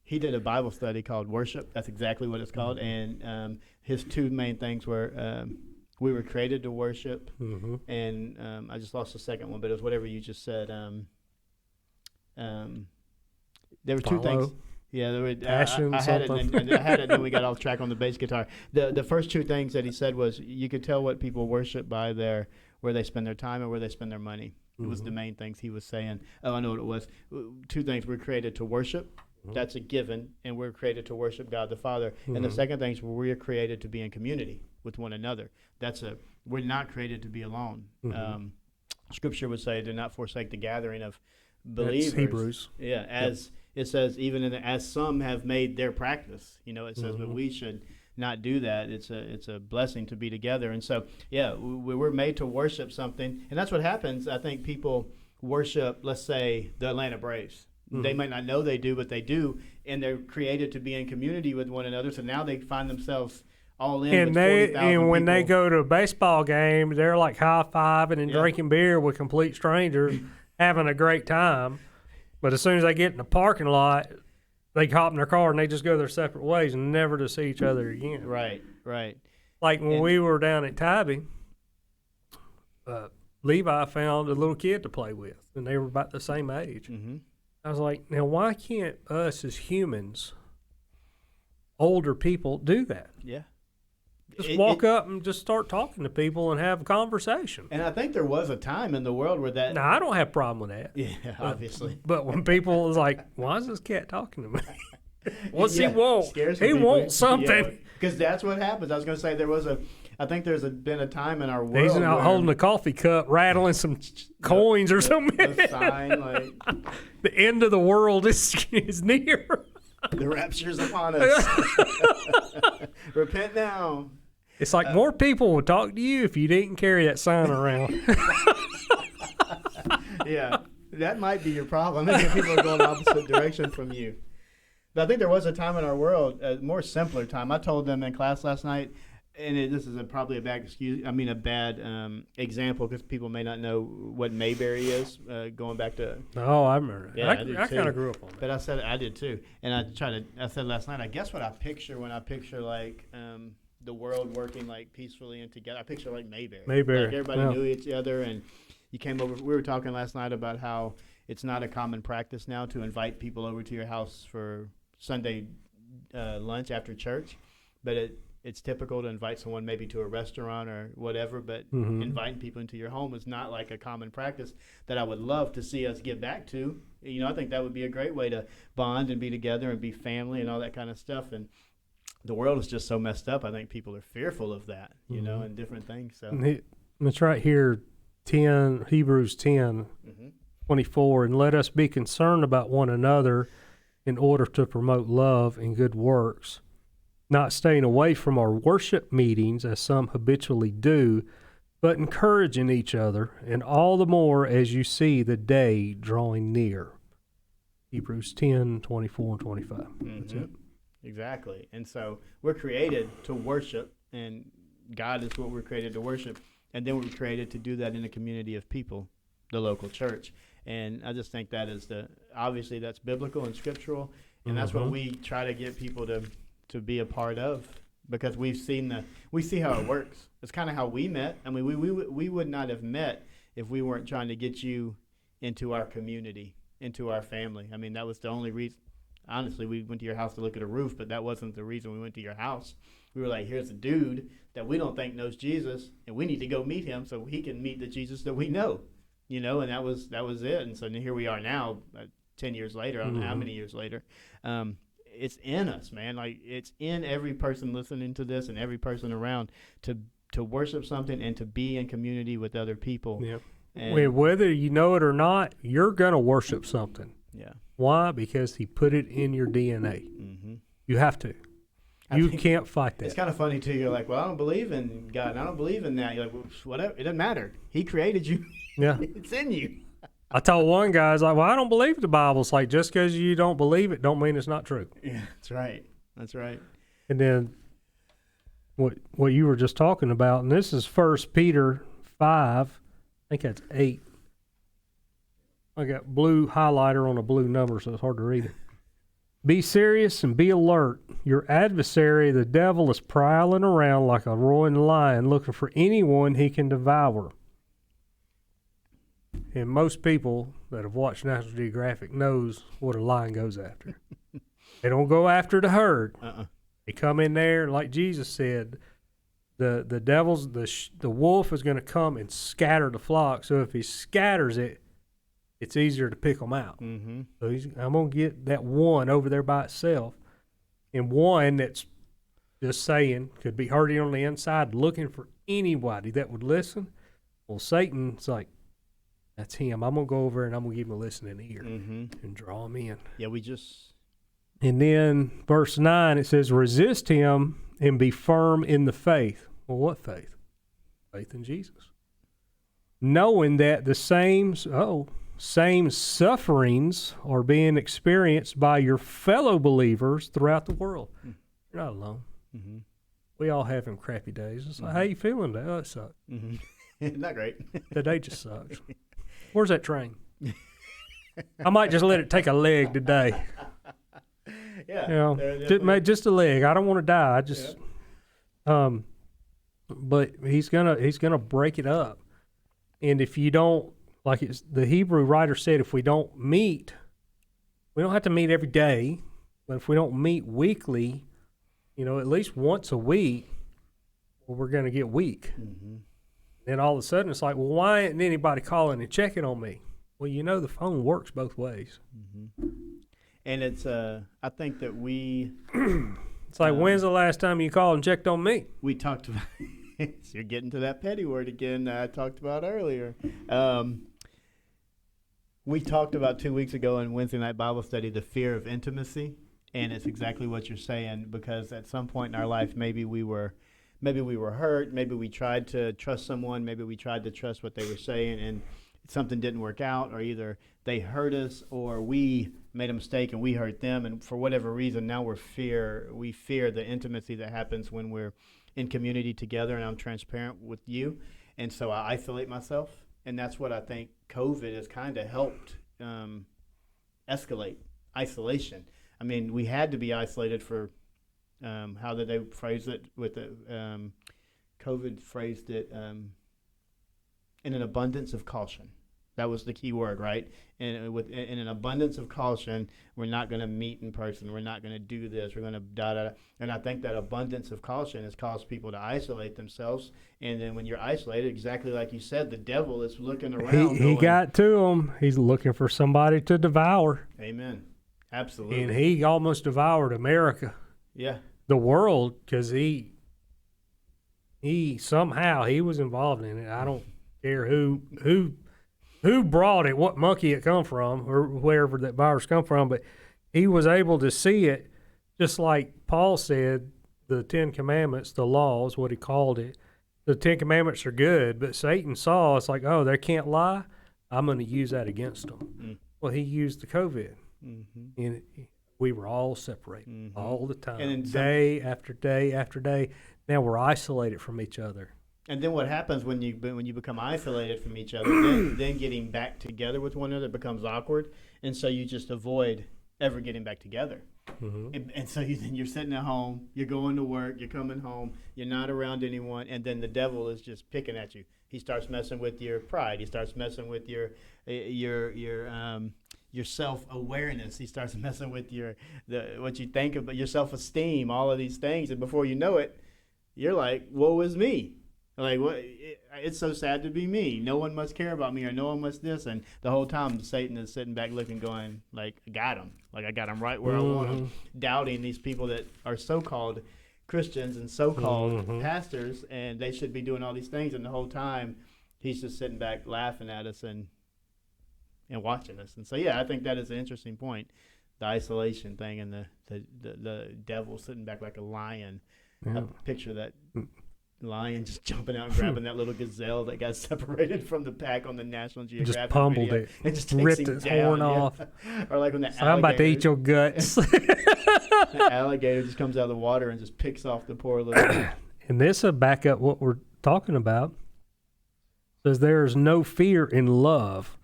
He did a Bible study called Worship. That's exactly what it's called. And his two main things were we were created to worship. And I just lost the second one, but it was whatever you just said. There were two things. Yeah, there were,
Passion,
I had it,
something.
and I had it, and then we got off track on the bass guitar. The first two things that he said was you could tell what people worship by where they spend their time and where they spend their money. It was the main things he was saying. Oh, I know what it was. Two things: we're created to worship. That's a given, and we're created to worship God the Father. And the second thing is we're created to be in community with one another. We're not created to be alone. Scripture would say, "Do not forsake the gathering of believers."
That's Hebrews.
Yeah, as it says, even as some have made their practice. It says, but we should not do that. It's a blessing to be together. And so, yeah, we were made to worship something, and that's what happens. I think people worship, let's say, the Atlanta Braves. They might not know they do, but they do, and they're created to be in community with one another. So now they find themselves all in.
And when they go to a baseball game, they're like high-fiving and drinking beer with complete strangers, having a great time. But as soon as they get in the parking lot, they hop in their car and they just go their separate ways and never to see each other again.
Right.
Like when we were down at Tybee, Levi found a little kid to play with, and they were about the same age. I was like, now why can't us as humans, older people, do that?
Yeah.
Just walk up and just start talking to people and have a conversation.
And I think there was a time in the world where that...
Now, I don't have a problem with that.
Yeah, obviously.
But when people was like, why is this cat talking to me? What's he want?
Scares
He
people.
wants something.
Because that's what happens. I was going to say I think been a time in our world
He's out holding a coffee cup, rattling some coins or something.
The sign, like...
The end of the world is near.
The rapture's upon us. Repent now.
It's like more people would talk to you if you didn't carry that sign around.
Yeah, that might be your problem. I think people are going opposite direction from you. But I think there was a time in our world, a more simpler time. I told them in class last night, and this is probably a bad example because people may not know what Mayberry is. Going back to
I remember.
Yeah,
I kind of grew up on that.
But I did too, and I said last night. I guess what I picture when I picture like the world working like peacefully and together. I picture like Mayberry. Like everybody knew each other, and you came over. We were talking last night about how it's not a common practice now to invite people over to your house for Sunday lunch after church, but it's typical to invite someone maybe to a restaurant or whatever, but inviting people into your home is not like a common practice that I would love to see us get back to. I think that would be a great way to bond and be together and be family and all that kind of stuff. And the world is just so messed up. I think people are fearful of that, and different things. So
it's right here, Hebrews 10, 24, and let us be concerned about one another in order to promote love and good works, not staying away from our worship meetings as some habitually do, but encouraging each other, and all the more as you see the day drawing near. Hebrews 10, 24 and 25. That's it.
Exactly. And so we're created to worship, and God is what we're created to worship. And then we're created to do that in a community of people, the local church. And I just think that is obviously that's biblical and scriptural, and that's what we try to get people to be a part of, because we see how it works. It's kind of how we met. I mean, we would not have met if we weren't trying to get you into our community, into our family. I mean, that was the only reason. Honestly, we went to your house to look at a roof, but that wasn't the reason we went to your house. We were like, here's a dude that we don't think knows Jesus, and we need to go meet him so he can meet the Jesus that we know, and that was it. And so here we are now, 10 years later, I don't know how many years later. It's in us, man. Like, it's in every person listening to this and every person around to worship something and to be in community with other people.
Yeah. And whether you know it or not, you're going to worship something.
Yeah.
Why? Because he put it in your DNA. You have to. You can't fight that.
It's kind of funny, too. You're like, well, I don't believe in God, and I don't believe in that. You're like, well, whatever. It doesn't matter. He created you.
Yeah.
It's in you.
I told one guy, I was like, well, I don't believe the Bible. It's like, just because you don't believe it don't mean it's not true.
Yeah, that's right. That's right.
And then what you were just talking about, and this is 1 Peter 5, I think that's 8. I got blue highlighter on a blue number, so it's hard to read it. Be serious and be alert. Your adversary, the devil, is prowling around like a roaring lion looking for anyone he can devour. And most people that have watched National Geographic knows what a lion goes after. They don't go after the herd. They come in there, like Jesus said, the devil's, the wolf is going to come and scatter the flock. So if he scatters it, it's easier to pick them out.
Mm-hmm.
So I'm going to get that one over there by itself. And one that's just saying, could be hurting on the inside, looking for anybody that would listen. Well, Satan's like, that's him. I'm going to go over and I'm going to give him a listening ear and draw him in.
Yeah,
And then verse 9, it says, resist him and be firm in the faith. Well, what faith? Faith in Jesus. Knowing that the same sufferings are being experienced by your fellow believers throughout the world. You're not alone.
Mm-hmm.
We all have them crappy days. It's like, how you feeling today? Oh, it sucks.
Not great.
Today just sucks. Where's that train? I might just let it take a leg today.
Yeah.
You know, just a leg. I don't want to die. I just, but he's gonna break it up. And if you don't, like the Hebrew writer said, if we don't meet, we don't have to meet every day, but if we don't meet weekly, at least once a week, well, we're going to get weak.
Mm-hmm.
Then all of a sudden it's like, well, why isn't anybody calling and checking on me? Well, the phone works both ways.
Mm-hmm. And it's, I think that
it's like, when's the last time you called and checked on me?
We talked about, you're getting to that petty word again I talked about earlier. We talked about 2 weeks ago in Wednesday night Bible study, the fear of intimacy. And it's exactly what you're saying, because at some point in our life, maybe we were hurt, maybe we tried to trust someone, maybe we tried to trust what they were saying, and something didn't work out, or either they hurt us or we made a mistake and we hurt them, and for whatever reason, now we fear the intimacy that happens when we're in community together, and I'm transparent with you, and so I isolate myself, and that's what I think COVID has kind of helped escalate, isolation. I mean, we had to be isolated for, how did they phrase it? With the COVID phrased it in an abundance of caution. That was the key word, right? And in an abundance of caution, we're not going to meet in person. We're not going to do this. We're going to da-da-da. And I think that abundance of caution has caused people to isolate themselves. And then when you're isolated, exactly like you said, the devil is looking around.
He got to him. He's looking for somebody to devour.
Amen. Absolutely.
And he almost devoured America.
Yeah.
The world, because he somehow he was involved in it. I don't care who brought it, what monkey it come from, or wherever that virus come from, but he was able to see it, just like Paul said, the 10 Commandments, the law is what he called it. The 10 Commandments are good, but Satan saw, it's like, oh, they can't lie? I'm going to use that against them. Well, he used the COVID.
Mm-hmm.
And we were all separated all the time,
and
day after day after day. Now we're isolated from each other.
And then what happens when you become isolated from each other? then getting back together with one another becomes awkward, and so you just avoid ever getting back together. And so then you're sitting at home, you're going to work, you're coming home, you're not around anyone, and then the devil is just picking at you. He starts messing with your pride. He starts messing with your self-awareness. He starts messing with what you think about your self-esteem, all of these things. And before you know it, you're like, woe is me. Like, what? It's so sad to be me. No one must care about me, or no one must this. And the whole time, Satan is sitting back looking, going, like, I got him. Like, I got him right where I want him. Doubting these people that are so-called Christians and so-called pastors, and they should be doing all these things. And the whole time, he's just sitting back laughing at us and watching us. And so, yeah, I think that is an interesting point, the isolation thing, and the devil sitting back like a lion.
Yeah.
I picture that lion just jumping out and grabbing that little gazelle that got separated from the pack on the National Geographic
Just pummeled
video,
it.
and just takes
Ripped
him
its
down,
horn
yeah.
off.
Or like when the
So I'm about to eat your guts.
the alligator just comes out of the water and just picks off the poor little.
And this will back up what we're talking about. Says there is no fear in love.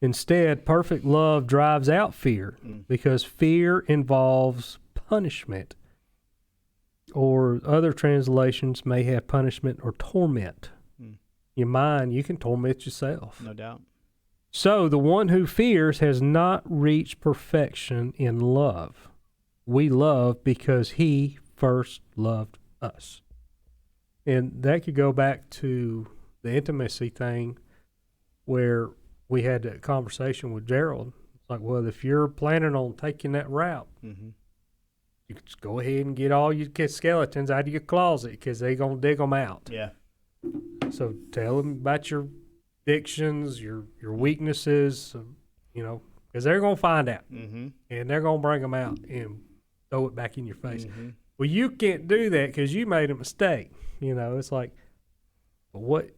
Instead, perfect love drives out fear because fear involves punishment. Or other translations may have punishment or torment. Your mind, you can torment yourself.
No doubt.
So the one who fears has not reached perfection in love. We love because he first loved us. And that could go back to the intimacy thing where we had that conversation with Gerald. It's like, well, if you're planning on taking that route, you can just go ahead and get all your skeletons out of your closet because they're going to dig them out.
Yeah.
So tell them about your addictions, your weaknesses, because they're going to find out. And they're going to bring them out and throw it back in your face. Well, you can't do that because you made a mistake. It's like, what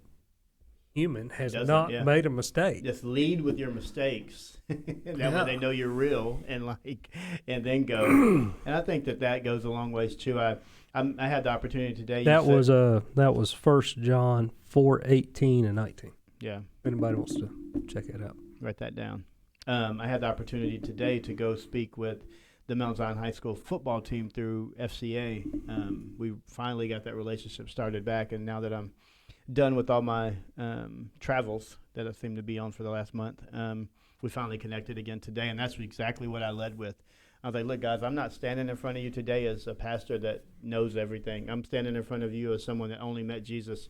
human has not made a mistake?
Just lead with your mistakes. That way they know you're real, and then go. And I think that goes a long ways too. I had the opportunity today.
That was 1 John 4:18 and 19.
Yeah.
If anybody wants to check it out,
write that down. I had the opportunity today to go speak with the Mount Zion High School football team through FCA. We finally got that relationship started back, and now that I'm done with all my travels that I seem to be on for the last month, we finally connected again today, and that's exactly what I led with. I was like, look, guys, I'm not standing in front of you today as a pastor that knows everything. I'm standing in front of you as someone that only met Jesus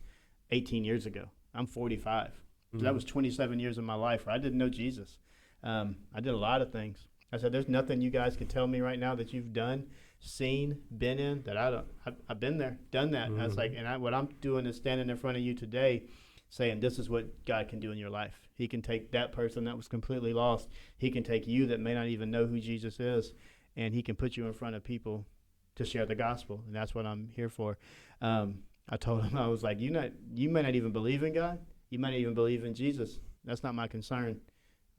18 years ago. I'm 45. So that was 27 years of my life where I didn't know Jesus. I did a lot of things. I said, there's nothing you guys can tell me right now that you've done, seen, been in, that I don't. I've been there, done that. I was like, and what I'm doing is standing in front of you today saying this is what God can do in your life. He can take that person that was completely lost. He can take you that may not even know who Jesus is, and he can put you in front of people to share the gospel, and that's what I'm here for. I told him, I was like, you may not even believe in God. You might not even believe in Jesus. That's not my concern.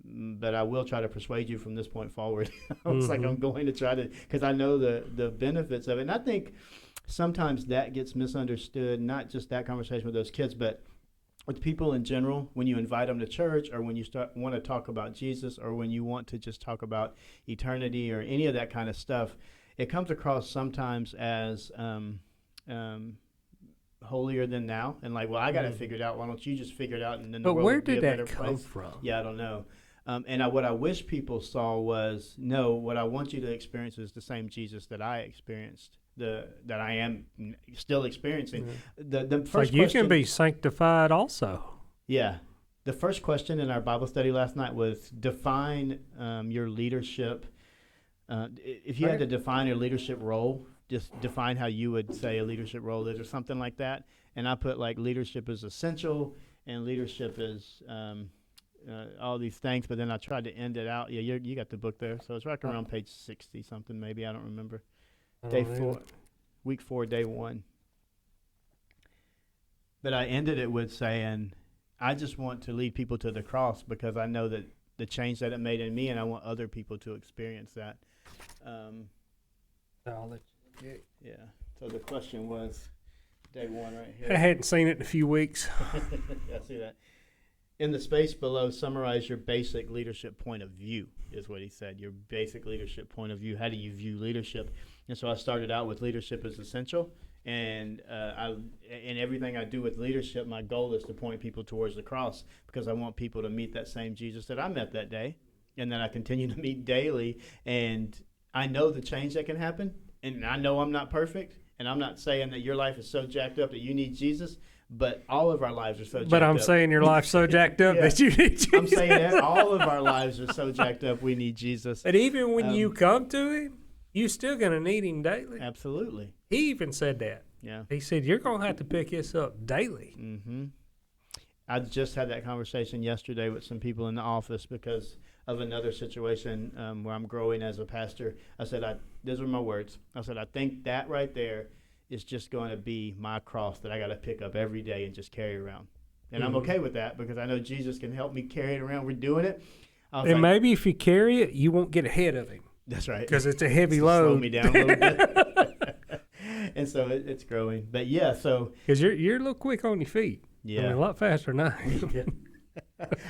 But I will try to persuade you from this point forward. I was like, I'm going to try to, because I know the benefits of it. And I think sometimes that gets misunderstood, not just that conversation with those kids, but with people in general, when you invite them to church or when you want to talk about Jesus or when you want to just talk about eternity or any of that kind of stuff, it comes across sometimes as holier than now. And like, well, I got it figured out. Why don't you just figure it out and then the world
where
would be a
did that
better
come
place?
from?
Yeah, I don't know. And what I wish people saw was, no, what I want you to experience is the same Jesus that I experienced, that I am still experiencing. The first
you can be sanctified also.
Yeah. The first question in our Bible study last night was define your leadership. If you had to define your leadership role, just define how you would say a leadership role is or something like that. And I put like leadership is essential and leadership is all these things, but then I tried to end it out. Yeah, you got the book there, so it's right around page 60 something, maybe, I don't remember. Week 4, day 1. But I ended it with saying, I just want to lead people to the cross because I know that the change that it made in me, and I want other people to experience that. Yeah. So the question was, day 1 right here.
I hadn't seen it in a few weeks.
I see that. In the space below, summarize your basic leadership point of view, is what he said. Your basic leadership point of view. How do you view leadership? And so I started out with leadership is essential. And in everything I do with leadership, my goal is to point people towards the cross because I want people to meet that same Jesus that I met that day. And then I continue to meet daily. And I know the change that can happen. And I know I'm not perfect. And I'm not saying that your life is so jacked up that you need Jesus. But all of our lives are so jacked up.
But I'm saying your life's so jacked up that you need Jesus.
I'm saying that all of our lives are so jacked up, we need Jesus.
But even when you come to him, you're still going to need him daily.
Absolutely.
He even said that.
Yeah.
He said, you're going to have to pick this up daily.
Mm-hmm. I just had that conversation yesterday with some people in the office because of another situation where I'm growing as a pastor. I said, these are my words. I said, I think that right there is just going to be my cross that I got to pick up every day and just carry around. And I'm
Mhm.
okay with that because I know Jesus can help me carry it around. We're doing it.
And maybe if you carry it, you won't get ahead of him
That's right.
because it's a heavy
To
load.
slow me down a little bit. And so it's growing. But yeah, so
Because you're a little quick on your feet.
yeah.
I mean, a lot faster than I am.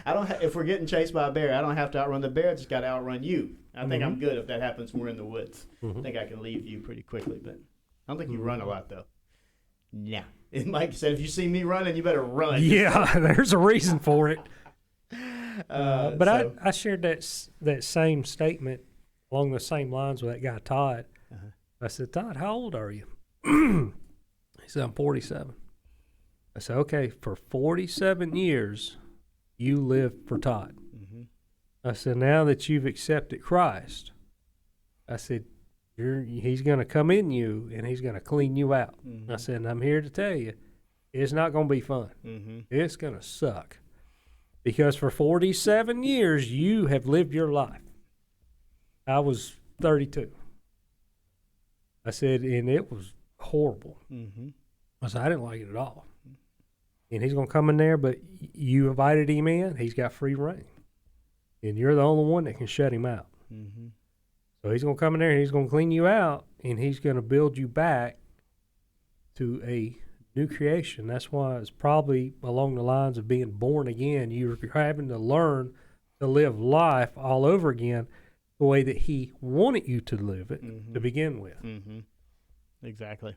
I don't. If we're getting chased by a bear, I don't have to outrun the bear. I just got to outrun you. I think I'm good if that happens when we're in the woods. I think I can leave you pretty quickly, but I don't think you run a lot though. Yeah. And Mike said, if you see me running, you better run.
Yeah, there's a reason for it. But
so-
I shared that same statement along the same lines with that guy Todd.
Uh-huh.
I said, Todd, how old are you? He said, I'm 47. I said, okay, for 47 years, you lived for Todd.
Mhm.
I said, now that you've accepted Christ, I said, he's going to come in you and he's going to clean you out. I said, and I'm here to tell you, it's not going to be fun. It's going to suck. Because for 47 years, you have lived your life. I was 32. I said, and it was horrible. I said, I didn't like it at all. And he's going to come in there, but you invited him in. He's got free reign. And you're the only one that can shut him out. So he's going to come in there and he's going to clean you out and he's going to build you back to a new creation. That's why it's probably along the lines of being born again. You're having to learn to live life all over again the way that he wanted you to live it to begin with.
Exactly.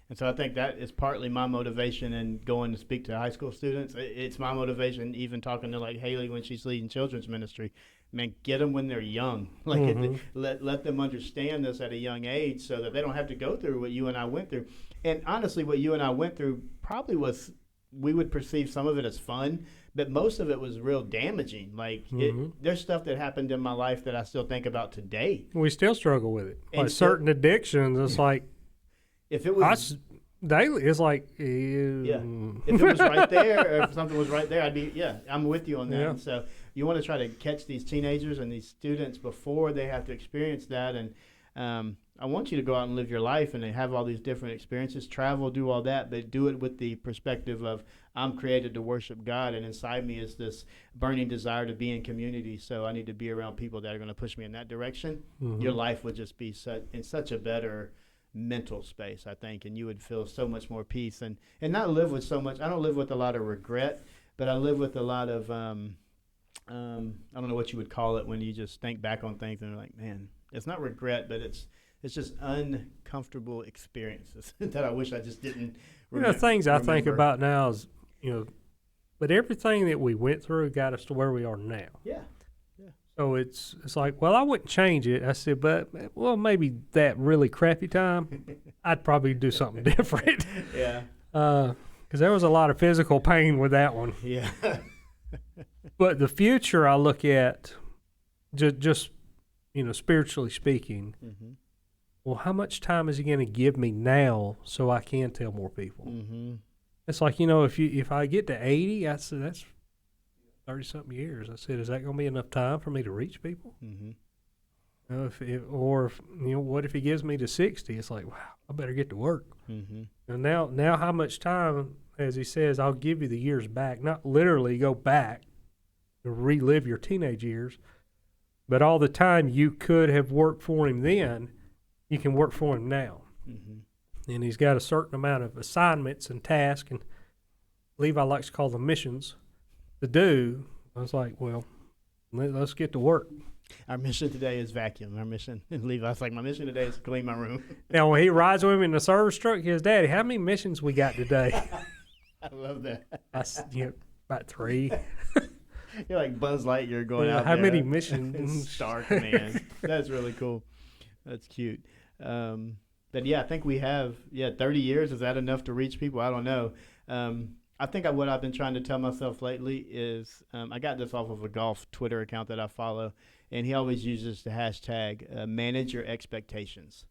And so I think that is partly my motivation in going to speak to high school students. It's my motivation even talking to like Haley when she's leading children's ministry. Man, get them when they're young. Like let them understand this at a young age so that they don't have to go through what you and I went through. And honestly, what you and I went through probably was, we would perceive some of it as fun, but most of it was real damaging. Like there's stuff that happened in my life that I still think about today.
We still struggle with it.
And
Like certain addictions, it's like,
if it was
daily, it's like,
if it was right there, or if something was right there, I'd be, I'm with you on that.
Yeah.
And so you want to try to catch these teenagers and these students before they have to experience that. And I want you to go out and live your life and have all these different experiences, travel, do all that, but do it with the perspective of I'm created to worship God, and inside me is this burning desire to be in community. So I need to be around people that are going to push me in that direction. Your life would just be in such a better mental space, I think, and you would feel so much more peace and not live with so much. I don't live with a lot of regret, but I live with a lot of I don't know what you would call it when you just think back on things and you're like, man, it's not regret, but it's just uncomfortable experiences that I wish I just didn't
things I think
remember.
about now is, but everything that we went through got us to where we are now.
Yeah.
So it's like, well, I wouldn't change it. I said, but, well, maybe that really crappy time, I'd probably do something different.
Yeah.
Because there was a lot of physical pain with that one.
Yeah.
But the future I look at, just spiritually speaking, well, how much time is he going to give me now so I can tell more people? It's like, if I get to 80, I said, that's 30-something years. I said, is that going to be enough time for me to reach people? What if he gives me to 60? It's like, wow, I better get to work. And now how much time, as he says, I'll give you the years back, not literally go back and relive your teenage years, but all the time you could have worked for him then, you can work for him now. And he's got a certain amount of assignments and tasks, and Levi likes to call them missions, to do. I was like, well, let's get to work.
Our mission today is vacuum. Our mission, and Levi's like, my mission today is to clean my room.
Now, when he rides with him in the service truck, his daddy, how many missions we got today?
I love that.
I said, about 3.
You're like Buzz Lightyear going out
How
there.
many missions?
Star Command. That's really cool. That's cute. But yeah, I think we have 30 years. Is that enough to reach people? I don't know. I think what I've been trying to tell myself lately is I got this off of a golf Twitter account that I follow, and he always uses the hashtag manage your expectations.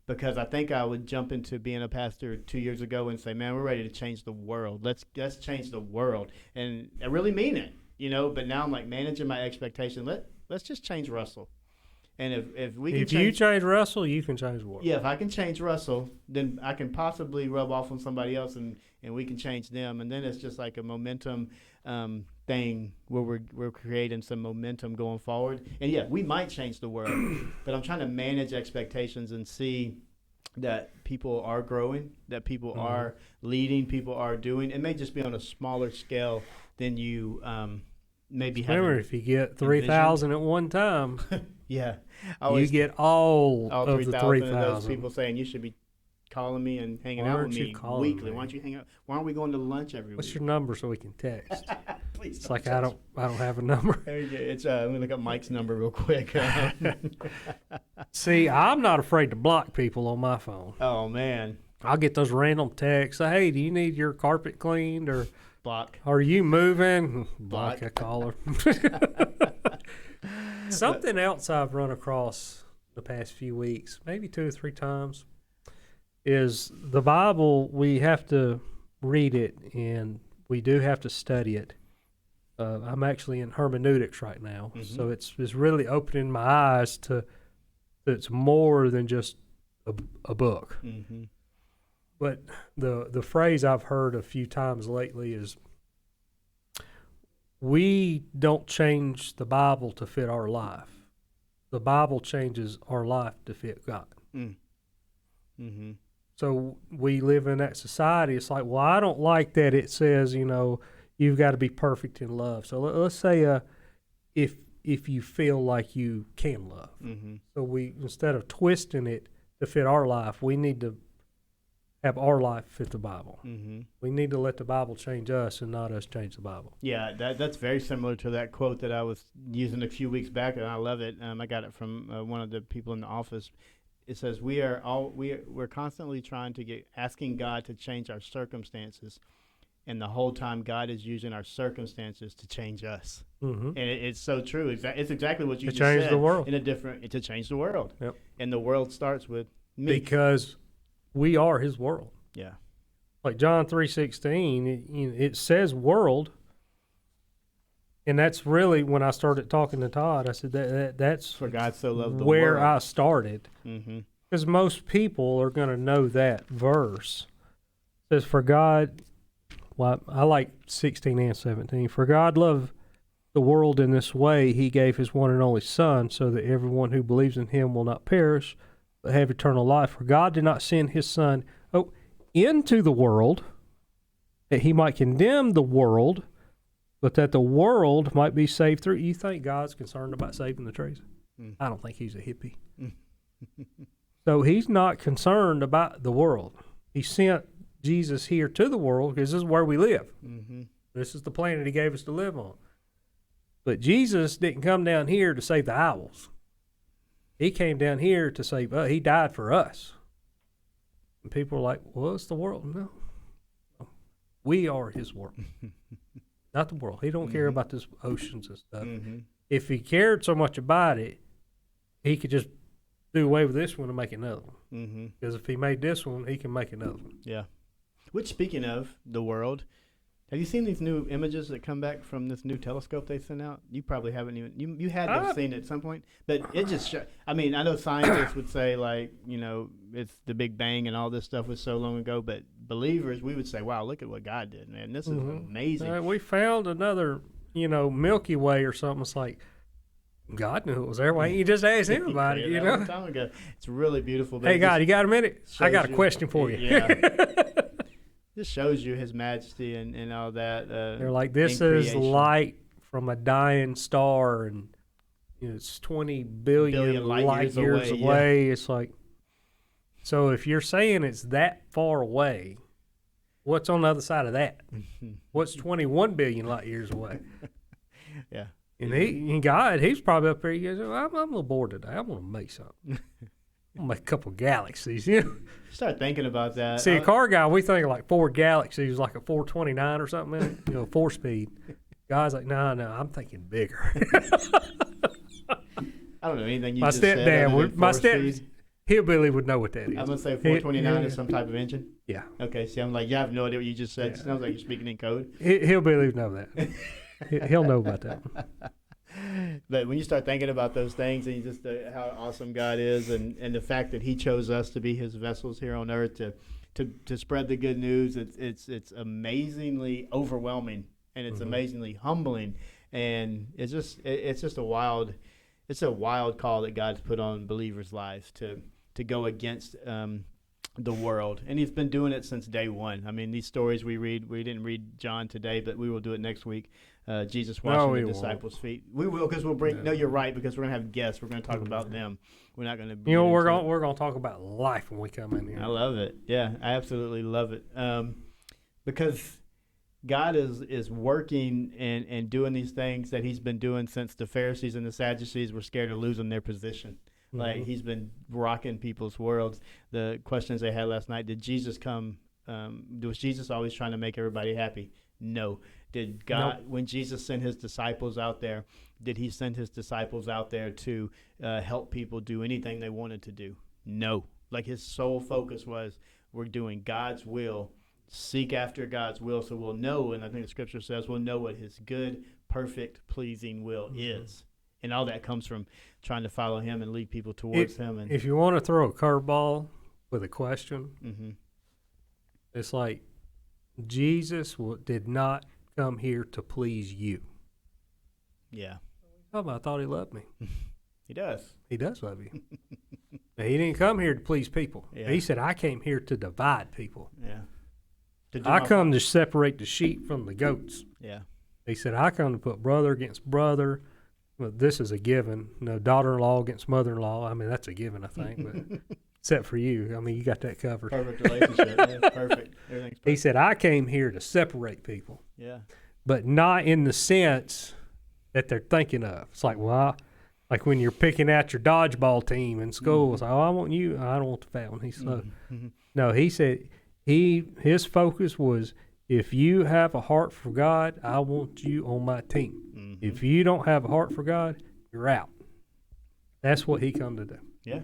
Because I think I would jump into being a pastor 2 years ago and say, man, we're ready to change the world. Let's change the world. And I really mean it, But now I'm like managing my expectation. Let's just change Russell. And if we can
if you change Russell, you can change the world.
yeah, if I can change Russell, then I can possibly rub off on somebody else, and we can change them, and then it's just like a momentum thing where we're creating some momentum going forward. And yeah, we might change the world, but I'm trying to manage expectations and see that people are growing, that people are leading, people are doing. It may just be on a smaller scale than you maybe have.
Remember, if you get 3,000 at one time,
yeah,
you get all of
3,000
the
of those
3,000.
people saying you should be calling me and hanging
Why
out
aren't
with
you
me
calling
weekly.
me?
Why don't you hang out? Why aren't we going to lunch every
What's
week?
your number so we can text?
Please
It's
don't
like
text
I don't have a number.
There you go. It's let me look up Mike's number real quick.
See, I'm not afraid to block people on my phone.
Oh man,
I'll get those random texts. Hey, do you need your carpet cleaned, or
block.
are you moving?
Block.
Block a caller. Something else I've run across the past few weeks, maybe 2 or 3 times, is the Bible. We have to read it, and we do have to study it. I'm actually in hermeneutics right now, so it's really opening my eyes to it's more than just a book.
Mm-hmm.
But the phrase I've heard a few times lately is, we don't change the Bible to fit our life. The Bible changes our life to fit God.
Mm-hmm.
So we live in that society. It's like, well, I don't like that it says, you've got to be perfect in love. So let's say if you feel like you can love.
Mm-hmm.
So we, instead of twisting it to fit our life, we need to have our life fit the Bible.
Mm-hmm.
We need to let the Bible change us and not us change the Bible.
Yeah, that's very similar to that quote that I was using a few weeks back, and I love it. I got it from one of the people in the office. It says we're constantly trying to asking God to change our circumstances, and the whole time God is using our circumstances to change us.
Mm-hmm.
And it's so true. It's exactly what you
To
just
change
said.
the world.
To change the world.
Yep.
And the world starts with me.
Because we are His world.
Yeah.
Like John 3:16, it says world. And that's really when I started talking to Todd. I said that's
For God so loved the
where
world.
I started.
Mm-hmm.
Because most people are going to know that verse. It says, for God, well, I like 16 and 17. For God loved the world in this way, He gave His one and only Son, so that everyone who believes in Him will not perish, but have eternal life. For God did not send His Son into the world, that He might condemn the world, but that the world might be saved through. You think God's concerned about saving the trees? I don't think He's a hippie. So He's not concerned about the world. He sent Jesus here to the world because this is where we live.
Mm-hmm.
This is the planet He gave us to live on. But Jesus didn't come down here to save the owls. He came down here to save us. He died for us. And people are like, well, it's the world. No. We are His world. Not the world. He don't care about this oceans and stuff.
Mm-hmm.
If He cared so much about it, He could just do away with this one and make another one.
Mm-hmm.
Because if He made this one, He can make another one.
Yeah. Which, speaking of the world, have you seen these new images that come back from this new telescope they sent out? You probably haven't even. You had to have seen it at some point, but it just. I mean, I know scientists would say like, it's the Big Bang and all this stuff was so long ago, but believers, we would say, wow, look at what God did, man. This is amazing.
We found another, Milky Way or something. It's like, God knew it was there. Why didn't you just ask Him about it?
A long time ago. It's really beautiful.
Hey, God, you got a minute? I got a question for you.
Yeah. This shows you His majesty and all that.
They're like, this is light from a dying star, and it's 20 billion light years away. Yeah. It's like, so if you're saying it's that far away, what's on the other side of that? What's 21 billion light years away?
Yeah.
And God, He's probably up there. He goes, I'm a little bored today. I'm going to make something. I'm going to make a couple galaxies.
Start thinking about that.
See, a car guy, we think like 4 galaxies, like a 429 or something, 4-speed. God's like, no, I'm thinking bigger.
I don't know anything you
my
just said.
My stepdad, Hillbilly would know what that is.
I'm going to say 429 is some type of engine?
Yeah.
Okay, see, I'm like, you have no idea what you just said.
Yeah.
It sounds like you're speaking in code.
Hillbilly would know that. He'll know about that one.
But when you start thinking about those things and you just how awesome God is, and the fact that He chose us to be His vessels here on earth to spread the good news, it's amazingly overwhelming, and it's amazingly humbling, and it's just a wild call that God's put on believers' lives to go against the world, and He's been doing it since day one. I mean, these stories we read, we didn't read John today, but we will do it next week. Jesus washing the disciples' feet. We will, because we'll bring. No, you're right, because we're gonna have guests. We're gonna talk about them. We're not gonna.
We're gonna talk about life when we come in here.
I love it. Yeah, I absolutely love it. Because God is working and doing these things that He's been doing since the Pharisees and the Sadducees were scared of losing their position. Like He's been rocking people's worlds. The questions they had last night: did Jesus come? Was Jesus always trying to make everybody happy? No. Did God, when Jesus sent His disciples out there, did He send His disciples out there to help people do anything they wanted to do? No. Like His sole focus was, we're doing God's will, seek after God's will, so we'll know, and I think the Scripture says we'll know what His good, perfect, pleasing will is. And all that comes from trying to follow Him and lead people towards Him. And
if you want to throw a curveball with a question, it's like, Jesus did not come here to please you.
Yeah.
Oh, I thought He loved me.
He does.
He does love you. But He didn't come here to please people.
Yeah.
He said, I came here to divide people.
Yeah.
I come to separate the sheep from the goats.
Yeah.
He said, I come to put brother against brother. Well, this is a given. No, daughter-in-law against mother-in-law. I mean, that's a given, I think. But except for you. I mean, you got that covered.
Perfect relationship. Yeah, perfect. Everything's perfect.
He said, I came here to separate people.
Yeah.
But not in the sense that they're thinking of. It's like, well, like when you're picking out your dodgeball team in school. It's like, oh, I want you. I don't want the fat one. He's slow. No, he said his focus was, if you have a heart for God, I want you on my team. If you don't have a heart for God, you're out. That's what He come to do.
Yeah.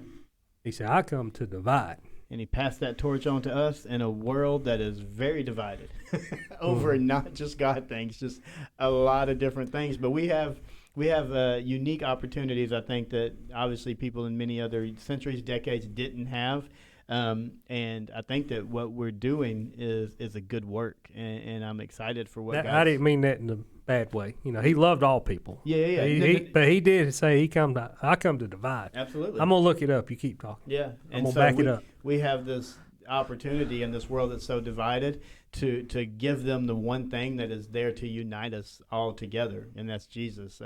He said, I come to divide. And
He passed that torch on to us in a world that is very divided over not just God things, just a lot of different things. But we have unique opportunities, I think, that obviously people in many other centuries, decades didn't have. And I think that what we're doing is a good work, and I'm excited for what
I didn't mean that in a bad way. He loved all people.
Yeah.
But He did say I come to divide.
Absolutely.
I'm gonna look it up. You keep talking.
Yeah,
I'm gonna back it up.
We have this opportunity in this world that's so divided to give them the one thing that is there to unite us all together, and that's Jesus.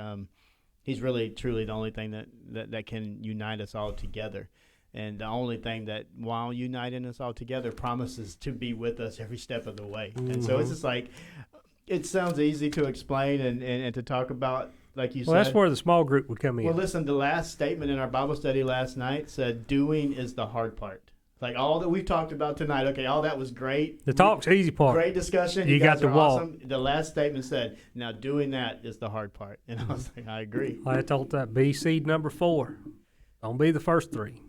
He's really truly the only thing that can unite us all together. And the only thing that, while uniting us all together, promises to be with us every step of the way. And so it's just like, it sounds easy to explain and to talk about, like you said.
Well, that's where the small group would come in.
Well, listen, the last statement in our Bible study last night said, doing is the hard part. Like all that we've talked about tonight, okay, all that was great.
The talk's the easy part.
Great discussion.
You got
guys
to
are
walk.
awesome. The last statement said, now doing that is the hard part. And I was like, I agree.
I told that be seed number 4. Don't be the first 3.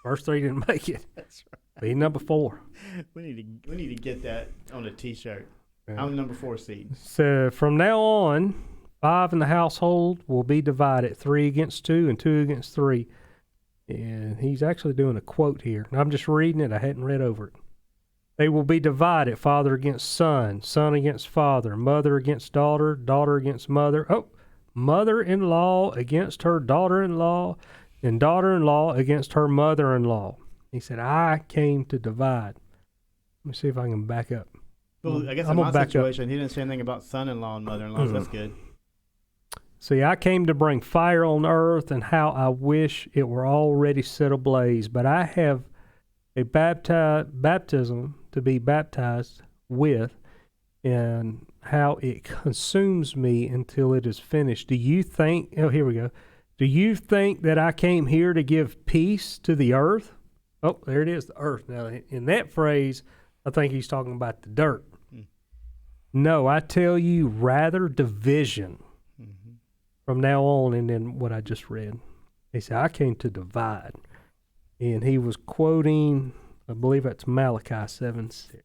First 3 didn't make it.
That's right.
Be number 4.
We need to get that on a T-shirt.
Yeah.
I'm number 4 seed.
So from now on, 5 in the household will be divided, 3 against 2 and 2 against 3. And he's actually doing a quote here. I'm just reading it. I hadn't read over it. They will be divided, father against son, son against father, mother against daughter, daughter against mother. Oh, mother-in-law against her daughter-in-law, and daughter-in-law against her mother-in-law. He said, I came to divide. Let me see if I can back up.
Well, I guess in my situation, he didn't say anything about son-in-law and mother-in-law, so that's good.
See, I came to bring fire on earth, and how I wish it were already set ablaze. But I have a baptism to be baptized with, and how it consumes me until it is finished. Do you think, here we go. Do you think that I came here to give peace to the earth? Oh, there it is, the earth. Now, in that phrase, I think he's talking about the dirt. No, I tell you, rather division from now on, and then what I just read. He said, I came to divide. And he was quoting, I believe that's Malachi 7:6.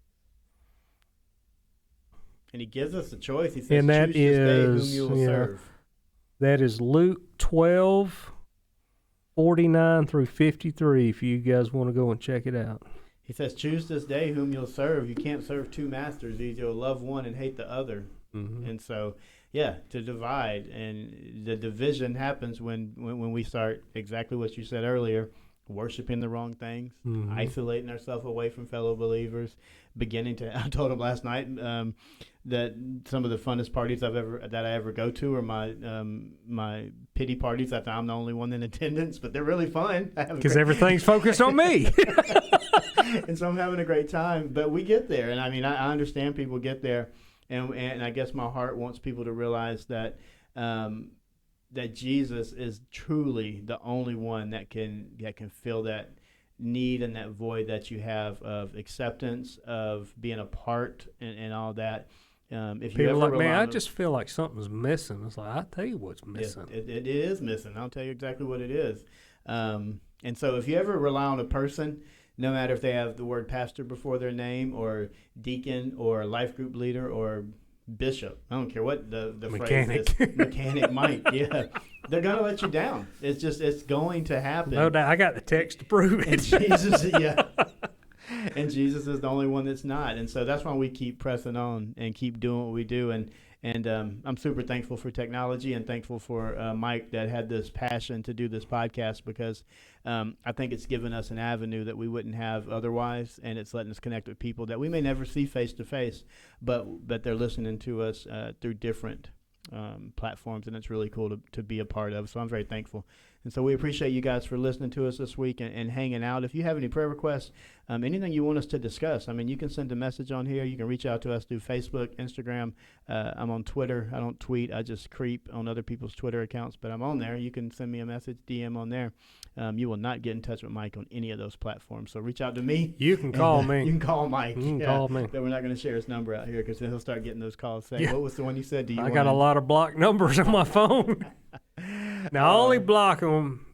And he gives us a choice. He says,
and that
choose this day whom
is,
you will serve.
That is Luke 12:49 through 53, if you guys want to go and check it out.
He says, choose this day whom you'll serve. You can't serve two masters. Either you'll love one and hate the other. Mm-hmm. And so, yeah, to divide. And the division happens when we start exactly what you said earlier, worshiping the wrong things, isolating ourselves away from fellow believers, beginning to, I told him last night that some of the funnest parties that I ever go to are my pity parties. I thought I'm the only one in attendance, but they're really fun.
Because everything's focused on me.
And so I'm having a great time, but we get there. And I mean, I understand people get there. And I guess my heart wants people to realize that that Jesus is truly the only one that can fill that need and that void that you have of acceptance, of being a part, and all that. If
people are like, man, I just feel like something's missing. It's like, I'll tell you what's missing.
It is missing. I'll tell you exactly what it is. And so if you ever rely on a person, no matter if they have the word pastor before their name, or deacon, or life group leader, or bishop, I don't care what the
mechanic.
Phrase is. Mechanic, Mike, yeah. They're going to let you down. It's going to happen.
No doubt. I got the text to prove it.
And Jesus, yeah. And Jesus is the only one that's not. And so that's why we keep pressing on and keep doing what we do. And I'm super thankful for technology and thankful for Mike that had this passion to do this podcast, because I think it's given us an avenue that we wouldn't have otherwise, and it's letting us connect with people that we may never see face to face, but they're listening to us through different platforms, and it's really cool to be a part of. So I'm very thankful. And so we appreciate you guys for listening to us this week and hanging out. If you have any prayer requests, anything you want us to discuss, I mean, you can send a message on here. You can reach out to us through Facebook, Instagram. I'm on Twitter. I don't tweet. I just creep on other people's Twitter accounts, but I'm on there. You can send me a message, DM on there. You will not get in touch with Mike on any of those platforms. So reach out to me.
You can call me.
You can call Mike.
You can call me.
But we're not going to share his number out here, because then he'll start getting those calls saying, what was the one you said?
I got a lot of blocked numbers on my phone. Now, I only block them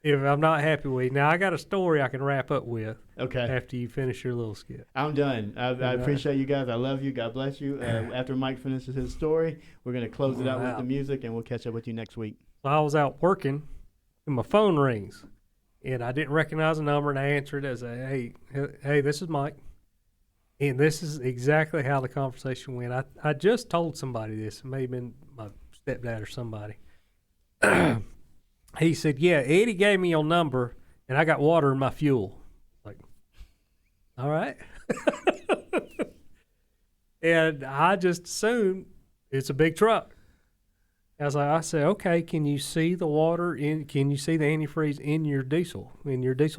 if I'm not happy with you. Now, I got a story I can wrap up with.
Okay.
After you finish your little skit.
I'm done. I appreciate you guys. I love you. God bless you. After Mike finishes his story, we're going to close it out with the music, and we'll catch up with you next week.
So I was out working, and my phone rings, and I didn't recognize the number, and I answered as hey, this is Mike. And this is exactly how the conversation went. I just told somebody this. It may have been my stepdad or somebody. He said, yeah, Eddie gave me your number, and I got water in my fuel. Like, all right. And I just assumed it's a big truck. I said, okay, can you see the water can you see the antifreeze in your diesel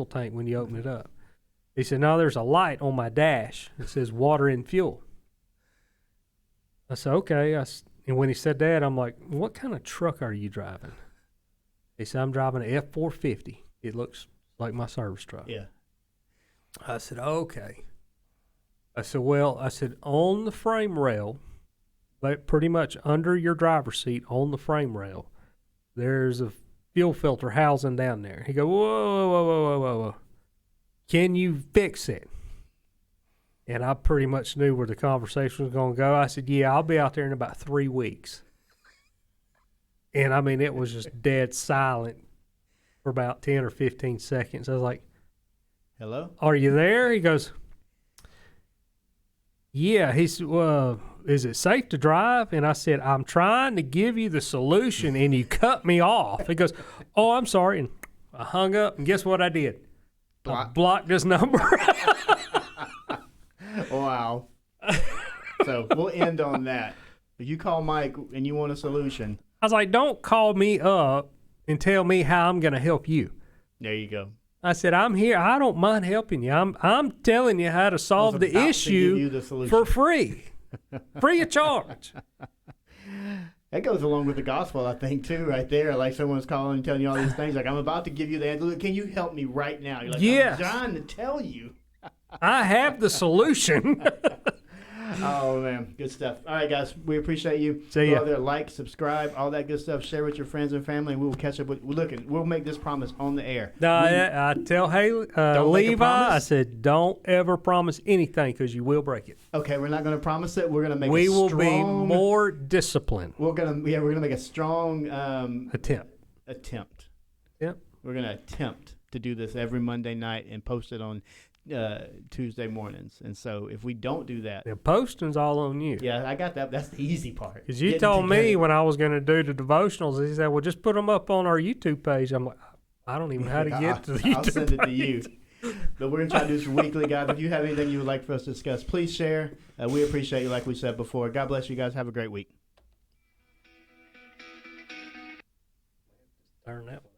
tank when you open it up? He said, no, there's a light on my dash. It says water and fuel. I said, okay. And when he said that, I'm like, what kind of truck are you driving? He said, I'm driving an F-450. It looks like my service truck.
Yeah.
I said, okay. I said, on the frame rail, but pretty much under your driver's seat on the frame rail, there's a fuel filter housing down there. He goes, whoa. Can you fix it? And I pretty much knew where the conversation was going to go. I said, yeah, I'll be out there in about 3 weeks. And, I mean, it was just dead silent for about 10 or 15 seconds. I was like,
hello?
Are you there? He goes, yeah. He said, well, is it safe to drive? And I said, I'm trying to give you the solution, and you cut me off. He goes, oh, I'm sorry. And I hung up, and guess what I did? I blocked his number.
Wow. So we'll end on that. If you call Mike and you want a solution.
I was like, don't call me up and tell me how I'm going to help you.
There you go.
I said, I'm here. I don't mind helping you. I'm telling you how to solve the issue for free. Free of charge.
That goes along with the gospel, I think, too, right there. Like someone's calling and telling you all these things. Like, I'm about to give you the answer. Can you help me right now? You're like,
yes.
I'm trying to tell you.
I have the solution.
Oh man, good stuff. All right, guys, we appreciate you.
See
Go
ya.
out there, like, subscribe, all that good stuff. Share with your friends and family, and we will catch up with. We'll make this promise on the air.
No, I tell
Don't make a
Levi, I
promise?
said, don't ever promise anything because you will break it.
Okay, we're not going to promise it. We're going to make.
We
a
will
strong,
be more disciplined.
We're gonna make a strong
Attempt. Yep.
We're gonna attempt to do this every Monday night and post it on Tuesday mornings. And so if we don't do that,
The posting's all on you.
yeah, I got that. That's the easy part.
Because you
Getting
told me
together.
when I was going to do the devotionals, he said, well, just put them up on our YouTube page. I'm like, I don't even know how to get to the YouTube
I'll send it to
page.
you. But we're going to try to do this weekly, guys. If you have anything you would like for us to discuss, please share. We appreciate you, like we said before. God bless you guys. Have a great week.
Turn that way.